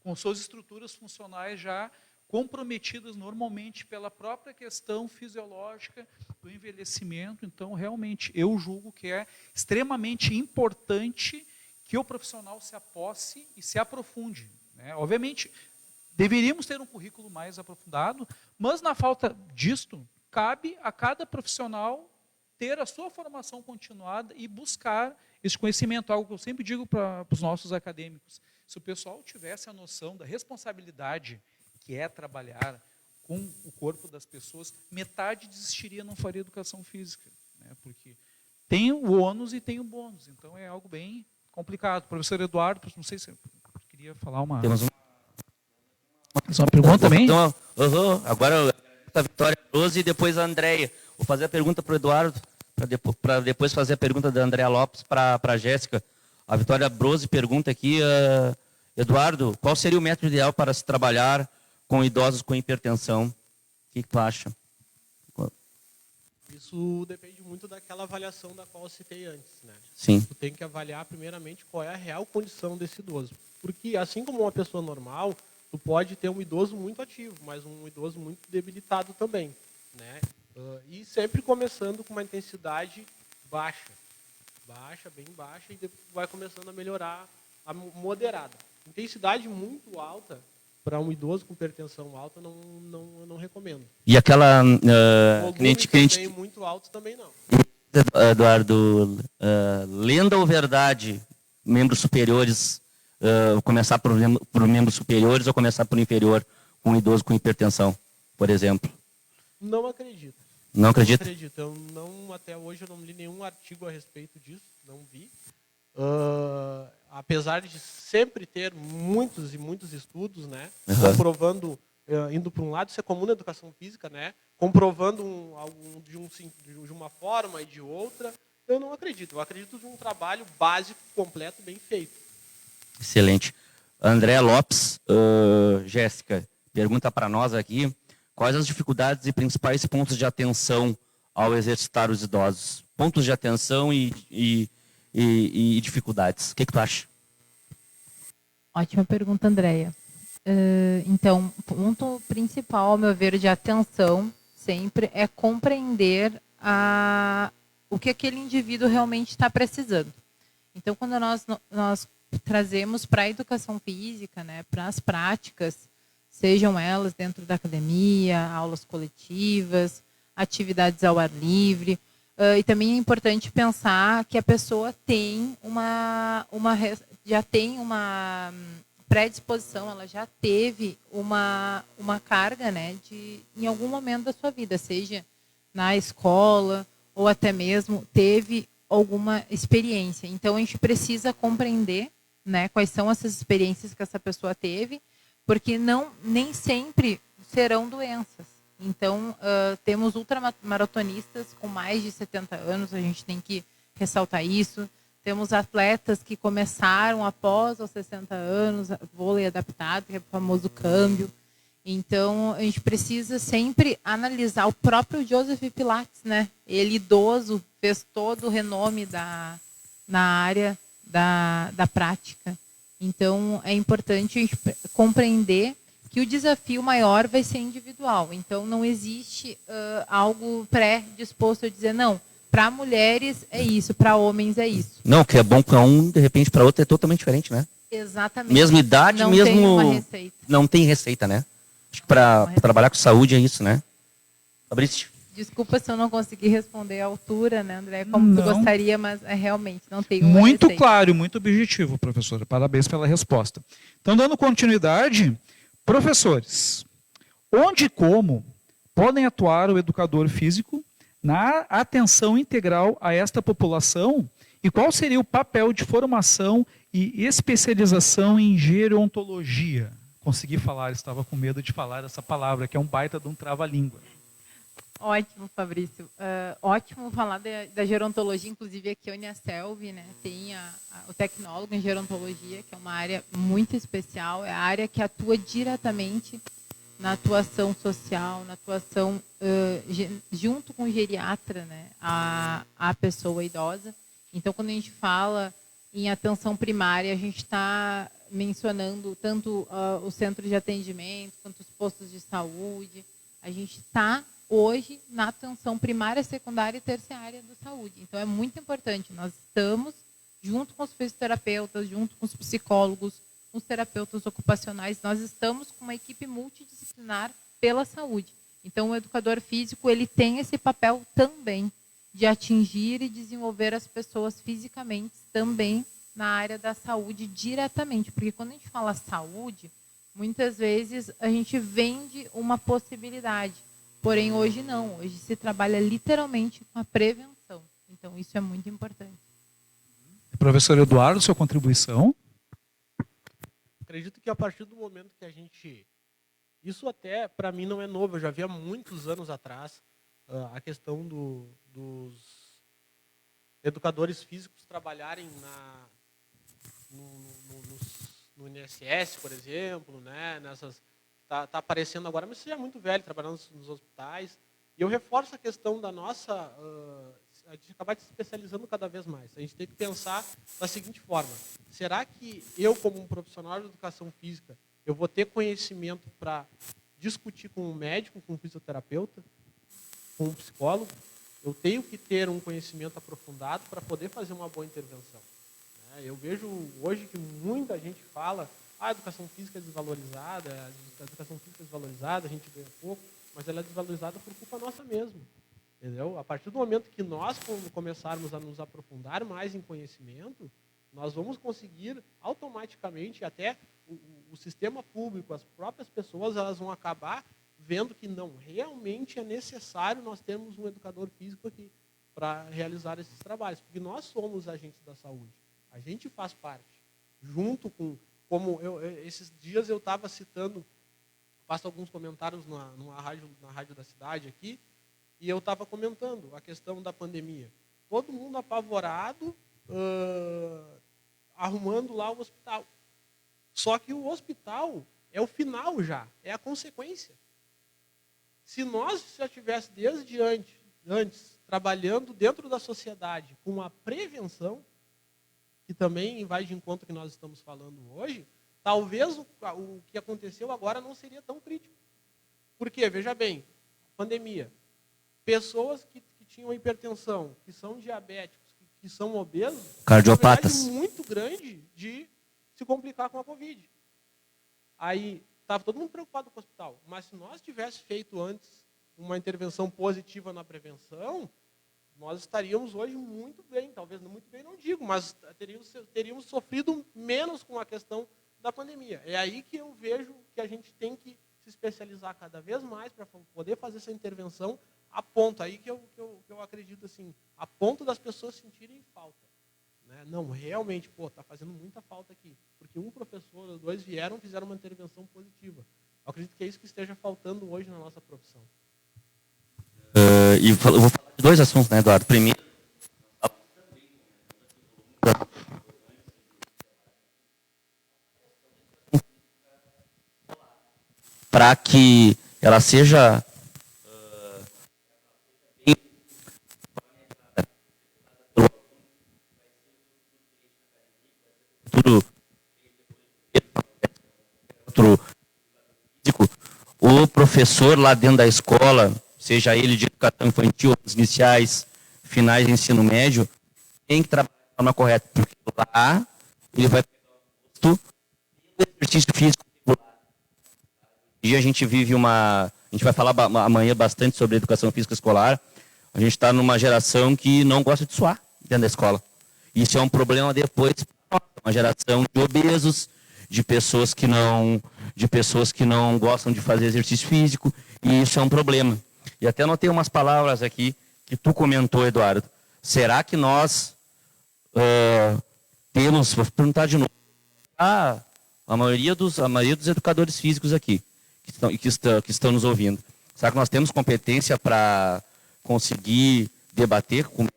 com suas estruturas funcionais já comprometidas normalmente pela própria questão fisiológica do envelhecimento. Então, realmente, eu julgo que é extremamente importante que o profissional se aposse e se aprofunde, né? Obviamente, deveríamos ter um currículo mais aprofundado, mas na falta disto, cabe a cada profissional ter a sua formação continuada e buscar esse conhecimento, algo que eu sempre digo para os nossos acadêmicos. Se o pessoal tivesse a noção da responsabilidade que é trabalhar com o corpo das pessoas, metade desistiria, não faria educação física, né? Porque tem o ônus e tem o bônus, então é algo bem complicado. Professor Eduardo, não sei se você queria falar uma... Temos uma pergunta também? Agora a Vitória Rose e depois a Andréia. Vou fazer a pergunta para o Eduardo, para depois fazer a pergunta da Andréa Lopes para a Jéssica. A Vitória Brose pergunta aqui, Eduardo, qual seria o método ideal para se trabalhar com idosos com hipertensão? O que tu acha? Isso depende muito daquela avaliação da qual eu citei antes, né? Sim. Tu tem que avaliar primeiramente qual é a real condição desse idoso. Porque assim como uma pessoa normal, tu pode ter um idoso muito ativo, mas um idoso muito debilitado também, né? E sempre começando com uma intensidade baixa, bem baixa, e depois vai começando a melhorar a moderada. Intensidade muito alta para um idoso com hipertensão alta eu não recomendo. E aquela Também muito alto também não. Eduardo, lenda ou verdade, membros superiores, começar por membros superiores ou começar por inferior com um idoso com hipertensão, por exemplo? Não acredito. Não acredita? Não acredito. Até hoje eu não li nenhum artigo a respeito disso, não vi. Apesar de sempre ter muitos e muitos estudos, né, comprovando, indo para um lado, isso é comum na educação física, né, comprovando algo de uma forma e de outra, eu não acredito. Eu acredito em um trabalho básico, completo, bem feito. Excelente. André Lopes, Jéssica, pergunta para nós aqui, quais as dificuldades e principais pontos de atenção ao exercitar os idosos? Pontos de atenção e dificuldades. O que tu acha? Ótima pergunta, Andréia. Então, o ponto principal, ao meu ver, de atenção sempre é compreender o que aquele indivíduo realmente está precisando. Então, quando nós trazemos para a educação física, né, para as práticas, sejam elas dentro da academia, aulas coletivas, atividades ao ar livre, e também é importante pensar que a pessoa tem já tem uma predisposição, ela já teve uma carga, né, em algum momento da sua vida, seja na escola ou até mesmo teve alguma experiência. Então, a gente precisa compreender, né, quais são essas experiências que essa pessoa teve, porque nem sempre serão doenças. Então, temos ultramaratonistas com mais de 70 anos, a gente tem que ressaltar isso. Temos atletas que começaram após os 60 anos, vôlei adaptado, que é o famoso câmbio. Então, a gente precisa sempre analisar o próprio Joseph Pilates, né? Ele, idoso, fez todo o renome na área da prática. Então, é importante a gente compreender que o desafio maior vai ser individual. Então, não existe algo pré-disposto a dizer, não, para mulheres é isso, para homens é isso. Não, o que é bom para um, de repente, para outro é totalmente diferente, né? Exatamente. Mesma idade, não mesmo... tem uma receita. Não tem receita, né? Acho que para trabalhar com saúde é isso, né? Fabrício? Desculpa se eu não consegui responder à altura, né, André? Como tu gostaria, mas realmente não tem uma Muito receita. claro e muito objetivo, professora. Parabéns pela resposta. Então, dando continuidade, professores, onde e como podem atuar o educador físico na atenção integral a esta população e qual seria o papel de formação e especialização em gerontologia? Consegui falar, estava com medo de falar essa palavra, que é um baita de um trava-língua. Ótimo, Fabrício. Ótimo falar da gerontologia, inclusive aqui a Uniaselv, né, tem o tecnólogo em gerontologia, que é uma área muito especial, é a área que atua diretamente na atuação social, na atuação junto com o geriatra, né, a pessoa idosa. Então, quando a gente fala em atenção primária, a gente está mencionando tanto o centro de atendimento quanto os postos de saúde. A gente está hoje na atenção primária, secundária e terciária da saúde. Então, é muito importante. Nós estamos, junto com os fisioterapeutas, junto com os psicólogos, com os terapeutas ocupacionais, nós estamos com uma equipe multidisciplinar pela saúde. Então, o educador físico ele tem esse papel também de atingir e desenvolver as pessoas fisicamente também na área da saúde diretamente. Porque quando a gente fala saúde, muitas vezes a gente vende uma possibilidade. Porém, hoje não. Hoje se trabalha literalmente com a prevenção. Então, isso é muito importante. Professor Eduardo, sua contribuição? Acredito que a partir do momento que a gente... Isso até, para mim, não é novo. Eu já vi há muitos anos atrás a questão dos educadores físicos trabalharem no INSS, por exemplo, né? Tá aparecendo agora, mas isso já é muito velho, trabalhando nos hospitais. E eu reforço a questão da nossa... a gente acabar se especializando cada vez mais. A gente tem que pensar da seguinte forma. Será que eu, como um profissional de educação física, eu vou ter conhecimento para discutir com um médico, com um fisioterapeuta, com um psicólogo? Eu tenho que ter um conhecimento aprofundado para poder fazer uma boa intervenção. Eu vejo hoje que muita gente fala a educação física é desvalorizada, a gente ganha pouco, mas ela é desvalorizada por culpa nossa mesmo. Entendeu? A partir do momento que nós começarmos a nos aprofundar mais em conhecimento, nós vamos conseguir automaticamente, até o sistema público, as próprias pessoas, elas vão acabar vendo que não, realmente é necessário nós termos um educador físico aqui para realizar esses trabalhos, porque nós somos agentes da saúde, a gente faz parte, junto com, esses dias eu estava citando, faço alguns comentários na rádio da cidade aqui, e eu estava comentando a questão da pandemia. Todo mundo apavorado, arrumando lá o hospital. Só que o hospital é o final já, é a consequência. Se nós já estivéssemos desde antes trabalhando dentro da sociedade com a prevenção, que também vai de encontro que nós estamos falando hoje, talvez o que aconteceu agora não seria tão crítico. Por quê? Veja bem, pandemia. Pessoas que tinham hipertensão, que são diabéticos, que são obesos, cardiopatas, tem uma muito grande de se complicar com a Covid. Aí estava todo mundo preocupado com o hospital, mas se nós tivéssemos feito antes uma intervenção positiva na prevenção, nós estaríamos hoje muito bem, talvez muito bem não digo, mas teríamos sofrido menos com a questão da pandemia. É aí que eu vejo que a gente tem que se especializar cada vez mais para poder fazer essa intervenção a ponto, aí que eu acredito assim, a ponto das pessoas sentirem falta. Né? Não, realmente, está fazendo muita falta aqui, porque um professor ou dois fizeram uma intervenção positiva. Eu acredito que é isso que esteja faltando hoje na nossa profissão. E eu vou falar de dois assuntos, né, Eduardo? Primeiro, para que ela seja o professor lá dentro da escola, seja ele de educação infantil, os iniciais, finais de ensino médio, tem que trabalhar de forma correta, porque lá ele vai pegar o exercício físico regular. E a gente vive a gente vai falar amanhã bastante sobre educação física escolar. A gente está numa geração que não gosta de suar dentro da escola. Isso é um problema depois, uma geração de obesos, de pessoas que não gostam de fazer exercício físico, e isso é um problema. E até anotei umas palavras aqui que tu comentou, Eduardo. Será que nós temos, vou perguntar de novo, a maioria dos educadores físicos aqui, que estão nos ouvindo, será que nós temos competência para conseguir debater com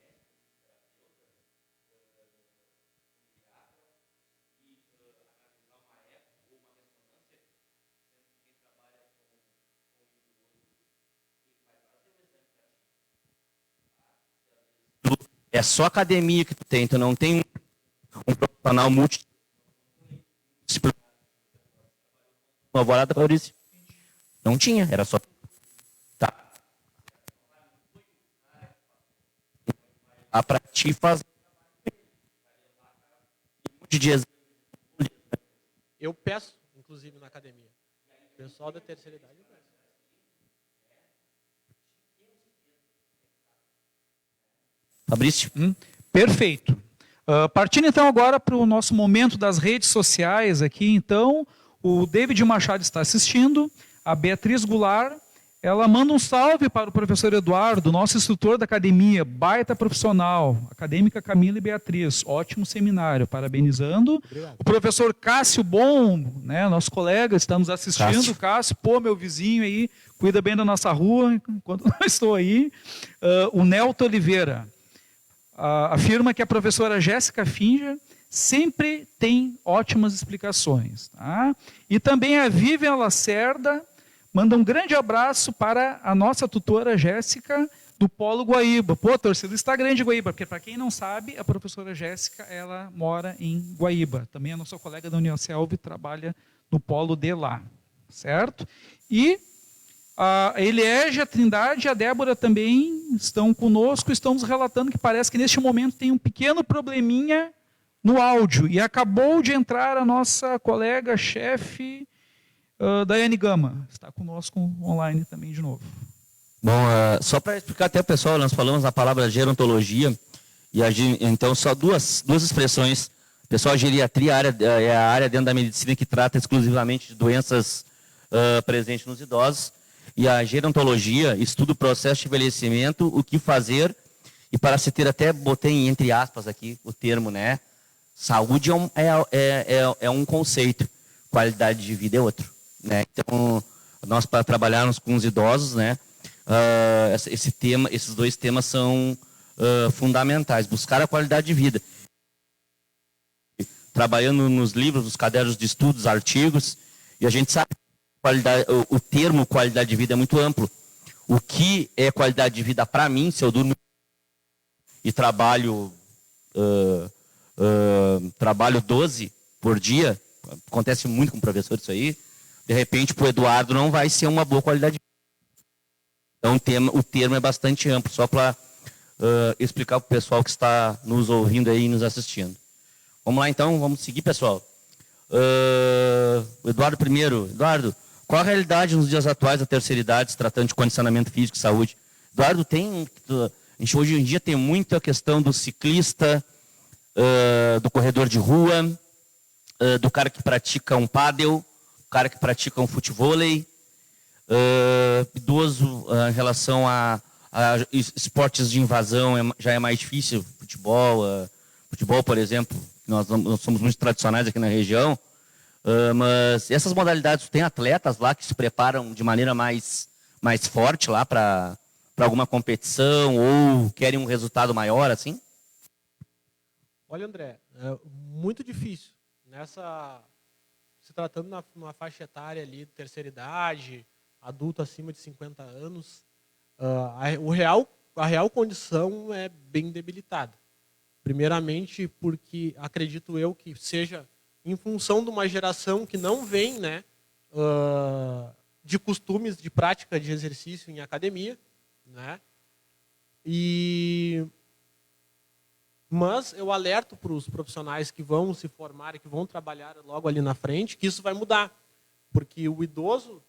é só academia que tu tem, tu não tem um profissional No Alvorada, Maurício? Não tinha, era só... Tá. Para ti fazer... Eu peço, inclusive, na academia. O pessoal da terceira idade eu peço. Fabrício? Perfeito. Partindo então agora para o nosso momento das redes sociais aqui, então, o David Machado está assistindo, a Beatriz Goulart, ela manda um salve para o professor Eduardo, nosso instrutor da academia, baita profissional, acadêmica Camila e Beatriz, ótimo seminário, parabenizando. Obrigado. O professor Cássio Bom, né, nosso colega, está nos assistindo. Cássio, pô, meu vizinho aí, cuida bem da nossa rua, enquanto não estou aí. O Nelton Oliveira afirma que a professora Jéssica Finja sempre tem ótimas explicações. Tá? E também a Vivian Lacerda manda um grande abraço para a nossa tutora Jéssica do Polo Guaíba. Pô, torcida está grande de Guaíba, porque para quem não sabe, a professora Jéssica, ela mora em Guaíba. Também a nossa colega da Unicelv trabalha no Polo de lá, certo? E a Eliégia, a Trindade e a Débora também estão conosco, estão nos relatando que parece que neste momento tem um pequeno probleminha no áudio. E acabou de entrar a nossa colega chefe, Daiane Gama, está conosco online também de novo. Bom, só para explicar até o pessoal, nós falamos a palavra gerontologia, e então só duas expressões. Pessoal, a geriatria é a área dentro da medicina que trata exclusivamente de doenças presentes nos idosos, e a gerontologia estuda o processo de envelhecimento, o que fazer, e para se ter, até botei entre aspas aqui o termo, né? Saúde é um conceito, qualidade de vida é outro. Né? Então, nós para trabalharmos com os idosos, né, esses dois temas são fundamentais. Buscar a qualidade de vida. Trabalhando nos livros, nos cadernos de estudos, artigos, e a gente sabe que o termo qualidade de vida é muito amplo. O que é qualidade de vida para mim, se eu durmo e trabalho 12 por dia, acontece muito com o professor isso aí, de repente, para o Eduardo não vai ser uma boa qualidade de vida. Então, o termo é bastante amplo, só para explicar para o pessoal que está nos ouvindo aí e nos assistindo. Vamos lá, então, vamos seguir, pessoal. Eduardo primeiro. Eduardo, qual a realidade nos dias atuais da terceira idade, se tratando de condicionamento físico e saúde? Eduardo, a gente hoje em dia tem muito a questão do ciclista, do corredor de rua, do cara que pratica um pádel, cara que pratica um futevôlei, idoso em relação a esportes de invasão já é mais difícil, futebol, por exemplo, nós somos muito tradicionais aqui na região, mas essas modalidades, tem atletas lá que se preparam de maneira mais forte lá para alguma competição ou querem um resultado maior, assim? Olha, André, é muito difícil. Se tratando numa faixa etária ali, terceira idade, adulto acima de 50 anos, a real condição é bem debilitada. Primeiramente porque acredito eu que seja em função de uma geração que não vem, né, de costumes de prática de exercício em academia, né? Mas eu alerto para os profissionais que vão se formar e que vão trabalhar logo ali na frente que isso vai mudar. Porque o idoso,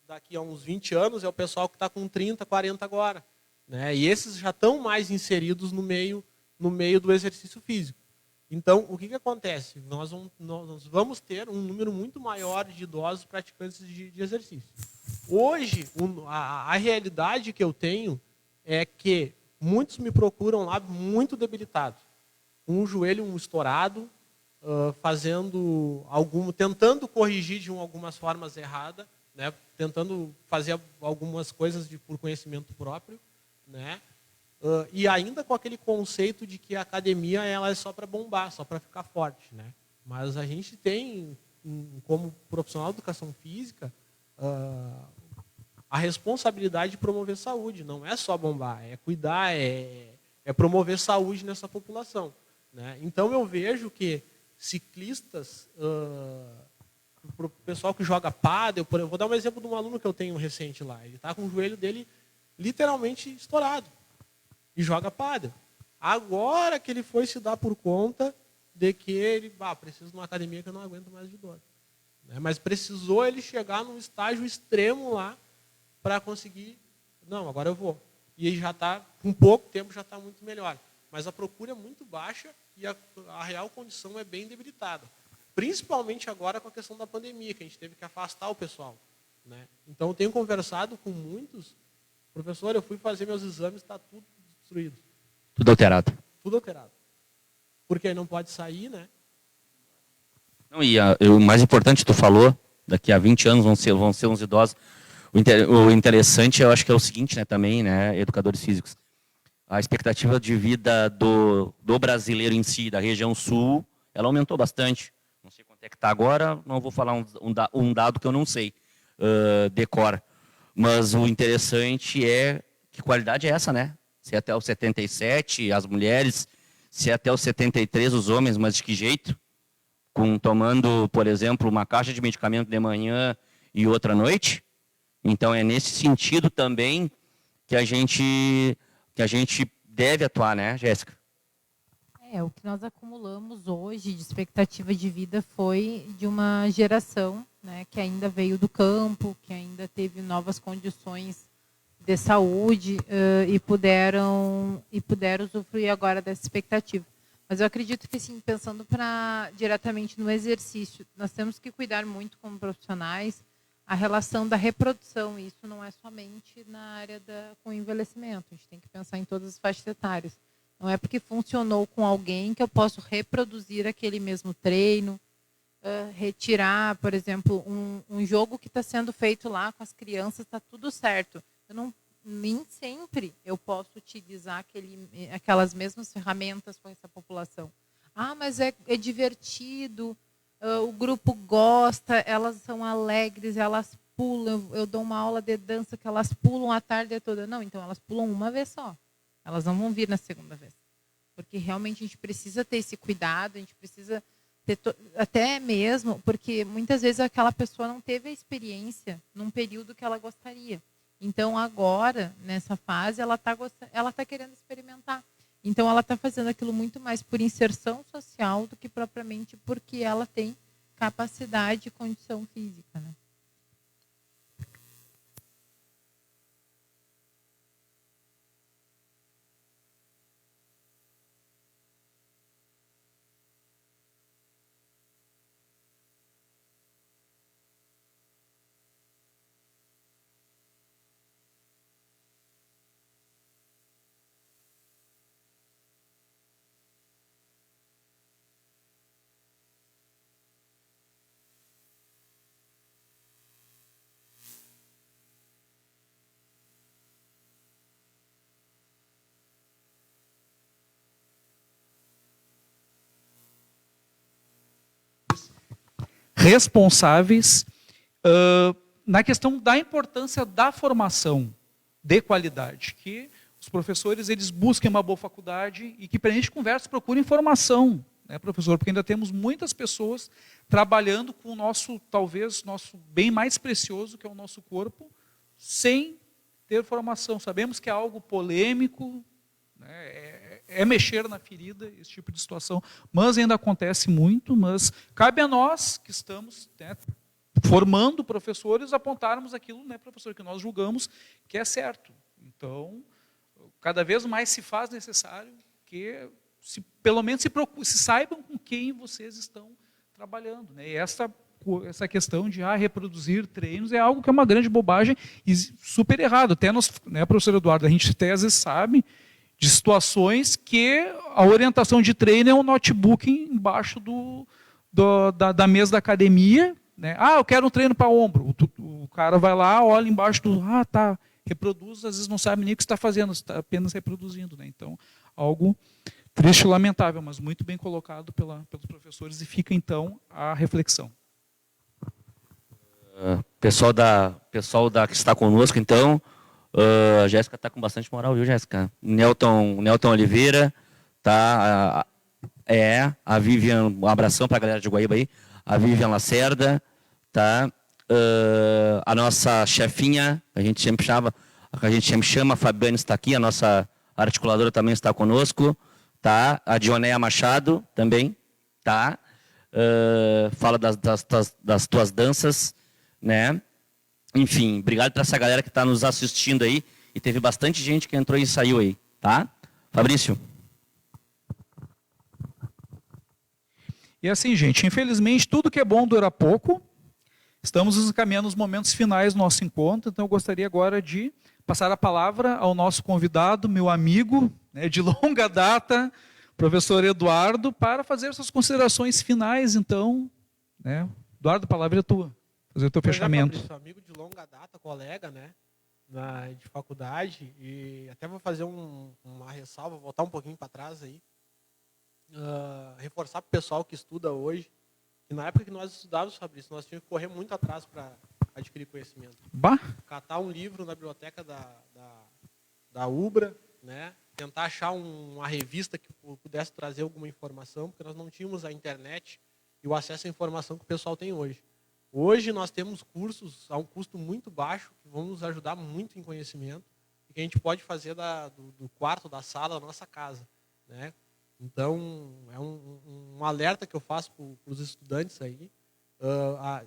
daqui a uns 20 anos, é o pessoal que está com 30, 40 agora. Né? E esses já estão mais inseridos no meio do exercício físico. Então, o que acontece? Nós vamos ter um número muito maior de idosos praticantes de exercício. Hoje, a realidade que eu tenho é que muitos me procuram lá muito debilitados. Com o joelho estourado, tentando corrigir de algumas formas erradas, né? Tentando fazer algumas coisas por conhecimento próprio, né? E ainda com aquele conceito de que a academia ela é só para bombar, só para ficar forte, né? Mas a gente tem, como profissional de educação física, a responsabilidade de promover saúde. Não é só bombar, é cuidar, é promover saúde nessa população. Né? Então eu vejo que ciclistas Para o pessoal que joga pádel, eu vou dar um exemplo de um aluno que eu tenho recente lá. Ele está com o joelho dele literalmente estourado e joga pádel. Agora que ele foi se dar por conta de que ele precisa de uma academia que eu não aguento mais de dor. Né? Mas precisou ele chegar num estágio extremo lá para conseguir, não, agora eu vou. E ele já está, com pouco tempo, já está muito melhor. Mas a procura é muito baixa e a real condição é bem debilitada. Principalmente agora com a questão da pandemia, que a gente teve que afastar o pessoal. Né? Então, eu tenho conversado com muitos. Professor, eu fui fazer meus exames, está tudo destruído. Tudo alterado. Tudo alterado. Porque aí não pode sair, né? Não, e o mais importante, tu falou, daqui a 20 anos vão ser uns idosos. O interessante, eu acho que é o seguinte, né, também, né, educadores físicos. A expectativa de vida do brasileiro em si, da região sul, ela aumentou bastante. Não sei quanto é que está agora, não vou falar um dado que eu não sei, decor. Mas o interessante é que qualidade é essa, né? Se é até os 77, as mulheres, se é até os 73, os homens, mas de que jeito? Tomando, por exemplo, uma caixa de medicamento de manhã e outra à noite? Então, é nesse sentido também que a gente deve atuar, né, Jéssica? O que nós acumulamos hoje de expectativa de vida foi de uma geração, né, que ainda veio do campo, que ainda teve novas condições de saúde e puderam usufruir agora dessa expectativa. Mas eu acredito que, assim, pensando diretamente no exercício, nós temos que cuidar muito como profissionais a relação da reprodução. Isso não é somente na área com o envelhecimento. A gente tem que pensar em todas as faixas etárias. Não é porque funcionou com alguém que eu posso reproduzir aquele mesmo treino, retirar, por exemplo, um jogo que está sendo feito lá com as crianças, está tudo certo. Nem sempre eu posso utilizar aquelas mesmas ferramentas com essa população. Mas é divertido, o grupo gosta, elas são alegres, elas pulam. Eu dou uma aula de dança que elas pulam a tarde toda. Não, então elas pulam uma vez só. Elas não vão vir na segunda vez. Porque realmente a gente precisa ter esse cuidado, a gente precisa ter até mesmo, porque muitas vezes aquela pessoa não teve a experiência num período que ela gostaria. Então, agora, nessa fase, ela tá querendo experimentar. Então, ela está fazendo aquilo muito mais por inserção social do que propriamente porque ela tem capacidade e condição física, né? Responsáveis na questão da importância da formação de qualidade, que os professores eles busquem uma boa faculdade e que, para a gente conversa, procurem informação, né, professor? Porque ainda temos muitas pessoas trabalhando com o nosso bem mais precioso, que é o nosso corpo, sem ter formação. Sabemos que é algo polêmico, né, é mexer na ferida, esse tipo de situação, mas ainda acontece muito, mas cabe a nós que estamos, né, formando professores, apontarmos aquilo, né, professor, que nós julgamos que é certo. Então, cada vez mais se faz necessário que, pelo menos, se saibam com quem vocês estão trabalhando. Né? E essa questão de reproduzir treinos é algo que é uma grande bobagem e super errado. Até nós, né, professor Eduardo, a gente até às vezes sabe de situações que a orientação de treino é um notebook embaixo da mesa da academia. Né? Eu quero um treino para ombro. O cara vai lá, olha embaixo tá, reproduz, às vezes não sabe nem o que está fazendo, está apenas reproduzindo. Né? Então, algo triste e lamentável, mas muito bem colocado pelos professores, e fica, então, a reflexão. Pessoal que está conosco, então, a Jéssica está com bastante moral, viu, Jéssica? Nelton Oliveira, tá? A Vivian, um abração para a galera de Guaíba aí. A Vivian Lacerda, tá? A nossa chefinha, a gente sempre chama, a Fabiane está aqui, a nossa articuladora também está conosco, tá? A Dionéia Machado também, tá? Fala das tuas danças, né? Enfim, obrigado para essa galera que está nos assistindo aí, e teve bastante gente que entrou e saiu aí, tá? Fabrício. E assim, gente, infelizmente, tudo que é bom dura pouco. Estamos nos encaminhando os momentos finais do nosso encontro, então eu gostaria agora de passar a palavra ao nosso convidado, meu amigo, né, de longa data, professor Eduardo, para fazer suas considerações finais, então. Né? Eduardo, a palavra é tua. Fazer o teu fechamento. Fabrício, amigo de longa data, colega, né, de faculdade, e até vou fazer uma ressalva, voltar um pouquinho para trás aí, reforçar para o pessoal que estuda hoje, que na época que nós estudávamos, Fabrício, nós tínhamos que correr muito atrás para adquirir conhecimento. Bah. Catar um livro na biblioteca da UBRA, né? Tentar achar uma revista que pudesse trazer alguma informação, porque nós não tínhamos a internet e o acesso à informação que o pessoal tem hoje. Hoje nós temos cursos a um custo muito baixo, que vão nos ajudar muito em conhecimento, e que a gente pode fazer do quarto, da sala, da nossa casa, né? Então, é um alerta que eu faço para os estudantes aí,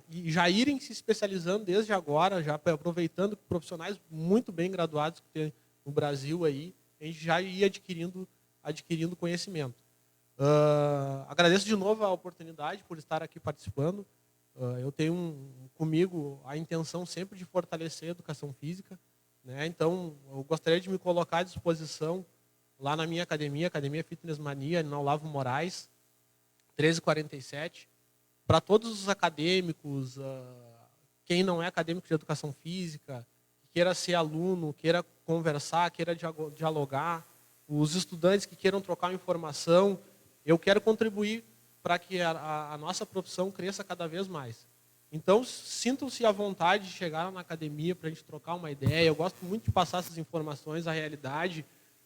e já irem se especializando desde agora, já aproveitando que profissionais muito bem graduados que tem no Brasil aí, a gente já ia adquirindo conhecimento. Agradeço de novo a oportunidade por estar aqui participando. Eu tenho comigo a intenção sempre de fortalecer a educação física, né? Então, eu gostaria de me colocar à disposição lá na minha academia, Academia Fitness Mania, na Olavo Moraes, 1347, para todos os acadêmicos, quem não é acadêmico de educação física, queira ser aluno, queira conversar, queira dialogar, os estudantes que queiram trocar informação, eu quero contribuir para que a nossa profissão cresça cada vez mais. Então, sintam-se à vontade de chegar na academia para a gente trocar uma ideia. Eu gosto muito de passar essas informações, a realidade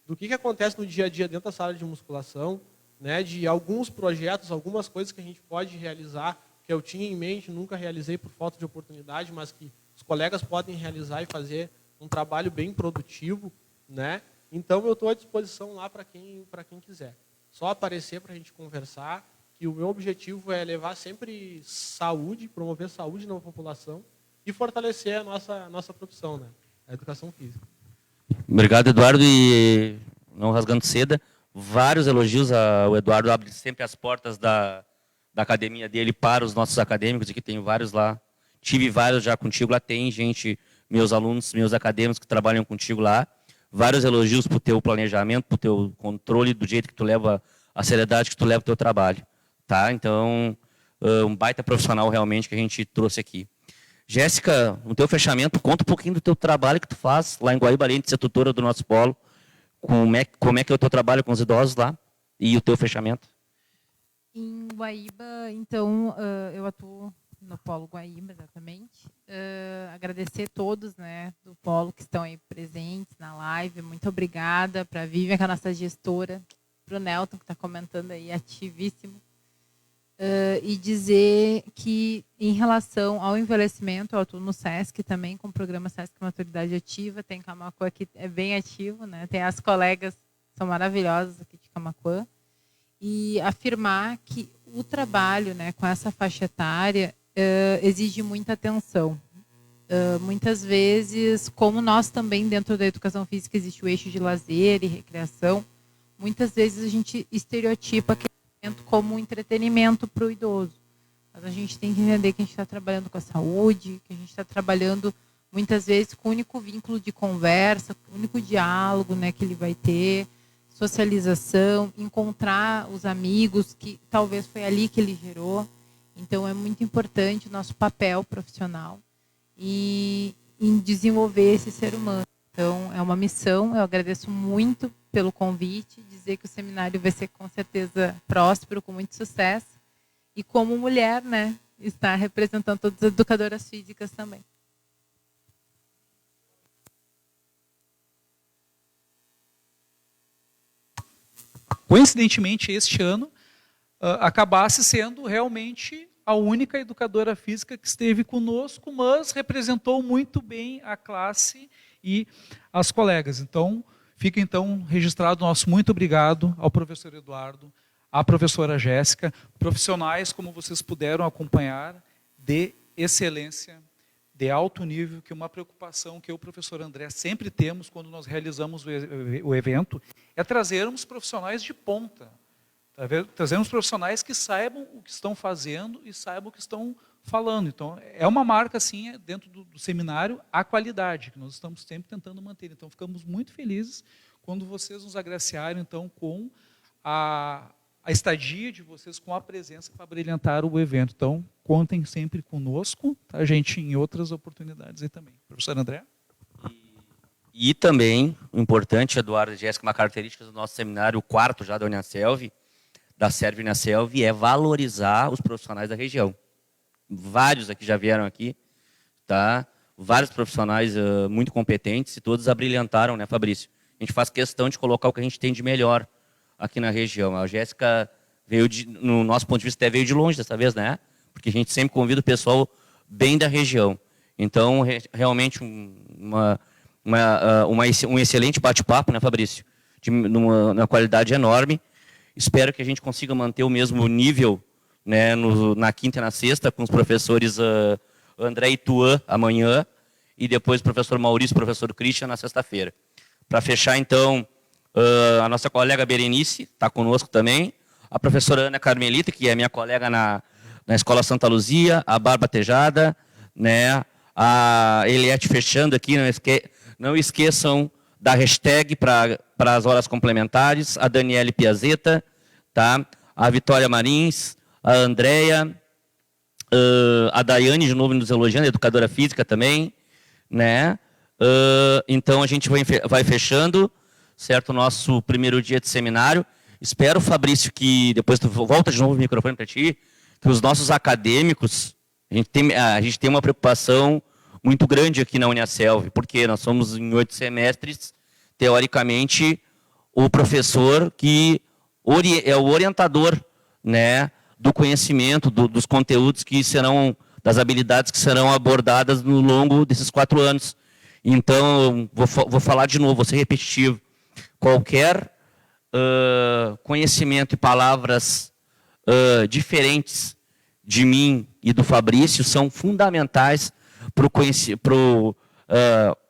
do que acontece no dia a dia dentro da sala de musculação, né, de alguns projetos, algumas coisas que a gente pode realizar, que eu tinha em mente, nunca realizei por falta de oportunidade, mas que os colegas podem realizar e fazer um trabalho bem produtivo, né? Então, eu estou à disposição lá para quem quiser. Só aparecer para a gente conversar, que o meu objetivo é levar sempre saúde, promover saúde na população e fortalecer a nossa profissão, né? A educação física. Obrigado, Eduardo, e não rasgando seda, vários elogios. O Eduardo abre sempre as portas da academia dele para os nossos acadêmicos, e que tem vários lá. Tive vários já contigo lá, tem gente, meus alunos, meus acadêmicos que trabalham contigo lá. Vários elogios para o teu planejamento, para o teu controle, do jeito que tu leva, a seriedade que tu leva o teu trabalho. Tá? Então, um baita profissional realmente que a gente trouxe aqui. Jéssica, no teu fechamento, conta um pouquinho do teu trabalho que tu faz lá em Guaíba, além de ser tutora do nosso polo. Como é que é o teu trabalho com os idosos lá e o teu fechamento? Em Guaíba, então, eu atuo no Polo Guaíba, exatamente. Agradecer todos, né, do Polo que estão aí presentes na live. Muito obrigada para a Vivian, que é a nossa gestora, para o Nelton, que está comentando aí, ativíssimo. E dizer que, em relação ao envelhecimento, eu atuo no SESC também, com o programa SESC Maturidade Ativa. Tem Camaquã que é bem ativo, né? Tem as colegas, são maravilhosas aqui de Camaquã. E afirmar que o trabalho, né, com essa faixa etária exige muita atenção. Muitas vezes, como nós também, dentro da educação física, existe o eixo de lazer e recreação, muitas vezes a gente estereotipa aquele como um entretenimento para o idoso. Mas a gente tem que entender que a gente está trabalhando com a saúde, que a gente está trabalhando, muitas vezes, com o único vínculo de conversa, com o único diálogo, né, que ele vai ter, socialização, encontrar os amigos, que talvez foi ali que ele gerou. Então, é muito importante o nosso papel profissional e em desenvolver esse ser humano. Então, é uma missão. Eu agradeço muito pelo convite, dizer que o seminário vai ser com certeza próspero, com muito sucesso. E como mulher, né, está representando todas as educadoras físicas também. Coincidentemente, este ano, acabasse sendo realmente a única educadora física que esteve conosco, mas representou muito bem a classe e as colegas. Então, fica então registrado nosso muito obrigado ao professor Eduardo, à professora Jéssica, profissionais, como vocês puderam acompanhar, de excelência, de alto nível, que é uma preocupação que eu e o professor André sempre temos quando nós realizamos o evento, é trazermos profissionais de ponta, trazermos profissionais que saibam o que estão fazendo e saibam o que estão falando. Então, é uma marca, assim, dentro do seminário, a qualidade, que nós estamos sempre tentando manter. Então, ficamos muito felizes quando vocês nos agraciaram, então, com a estadia de vocês, com a presença para brilhantar o evento. Então, contem sempre conosco, tá, gente, em outras oportunidades aí também. Professor André? E também, importante, Eduardo e Jéssica, uma característica do nosso seminário, o quarto já da Uniaselv, da Serve Uniaselv, é valorizar os profissionais da região. Vários aqui já vieram aqui, tá? Vários profissionais muito competentes e todos abrilhantaram, né, Fabrício? A gente faz questão de colocar o que a gente tem de melhor aqui na região. A Jéssica veio, no nosso ponto de vista, até veio de longe dessa vez, né? Porque a gente sempre convida o pessoal bem da região. Então, realmente, um excelente bate-papo, né, Fabrício? Uma qualidade enorme. Espero que a gente consiga manter o mesmo nível, né, na quinta e na sexta, com os professores André e Tuan amanhã, e depois o professor Maurício e o professor Christian na sexta-feira. Para fechar, então, a nossa colega Berenice está conosco também, a professora Ana Carmelita, que é minha colega na Escola Santa Luzia, a Bárbara Tejada, né, a Eliette fechando aqui, não esqueçam da hashtag para as horas complementares, a Daniele Piazeta, tá? A Vitória Marins, a Andréia, a Daiane, de novo nos elogiando, educadora física também, né? Então a gente vai fechando, certo? O nosso primeiro dia de seminário. Espero, Fabrício, que depois tu volta de novo o microfone para ti, que os nossos acadêmicos, a gente tem uma preocupação muito grande aqui na Uniaselv, porque nós somos em 8 semestres, teoricamente, o professor que é o orientador, né, do conhecimento, dos conteúdos que serão, das habilidades que serão abordadas no longo desses 4 anos. Então, vou falar de novo, vou ser repetitivo. Qualquer conhecimento e palavras diferentes de mim e do Fabrício são fundamentais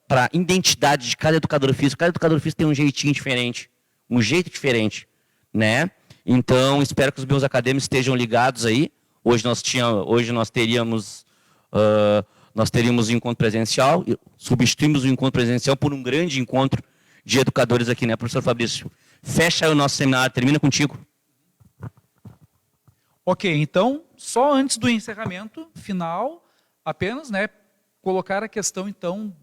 para a identidade de cada educador físico. Cada educador físico tem um jeitinho diferente, um jeito diferente, né? Então, espero que os meus acadêmicos estejam ligados aí. Hoje nós teríamos um encontro presencial, substituímos o encontro presencial por um grande encontro de educadores aqui, né, professor Fabrício? Fecha o nosso seminário, termina contigo. Ok, então, só antes do encerramento final, apenas, né, colocar a questão, então,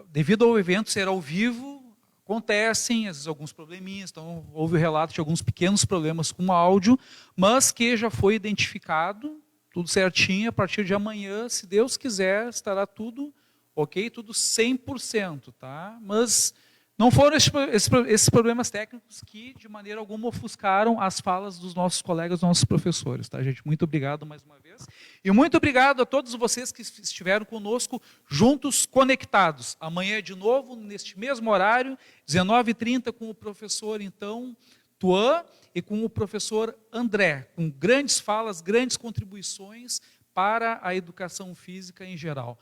devido ao evento ser ao vivo, acontecem, às vezes, alguns probleminhas, então houve o relato de alguns pequenos problemas com o áudio, mas que já foi identificado, tudo certinho, a partir de amanhã, se Deus quiser, estará tudo ok, tudo 100%, tá? Mas não foram esses problemas técnicos que, de maneira alguma, ofuscaram as falas dos nossos colegas, dos nossos professores, tá, gente? Muito obrigado mais uma vez. E muito obrigado a todos vocês que estiveram conosco, juntos, conectados. Amanhã, de novo, neste mesmo horário, 19h30, com o professor, então, Tuan, e com o professor André, com grandes falas, grandes contribuições para a educação física em geral.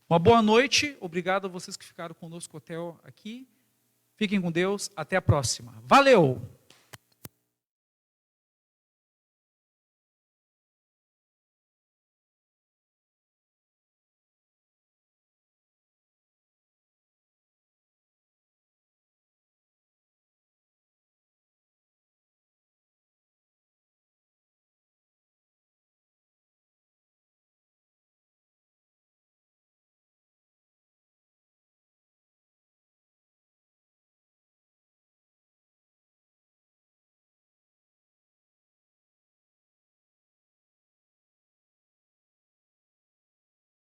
Uma boa noite, obrigado a vocês que ficaram conosco até aqui. Fiquem com Deus, até a próxima. Valeu!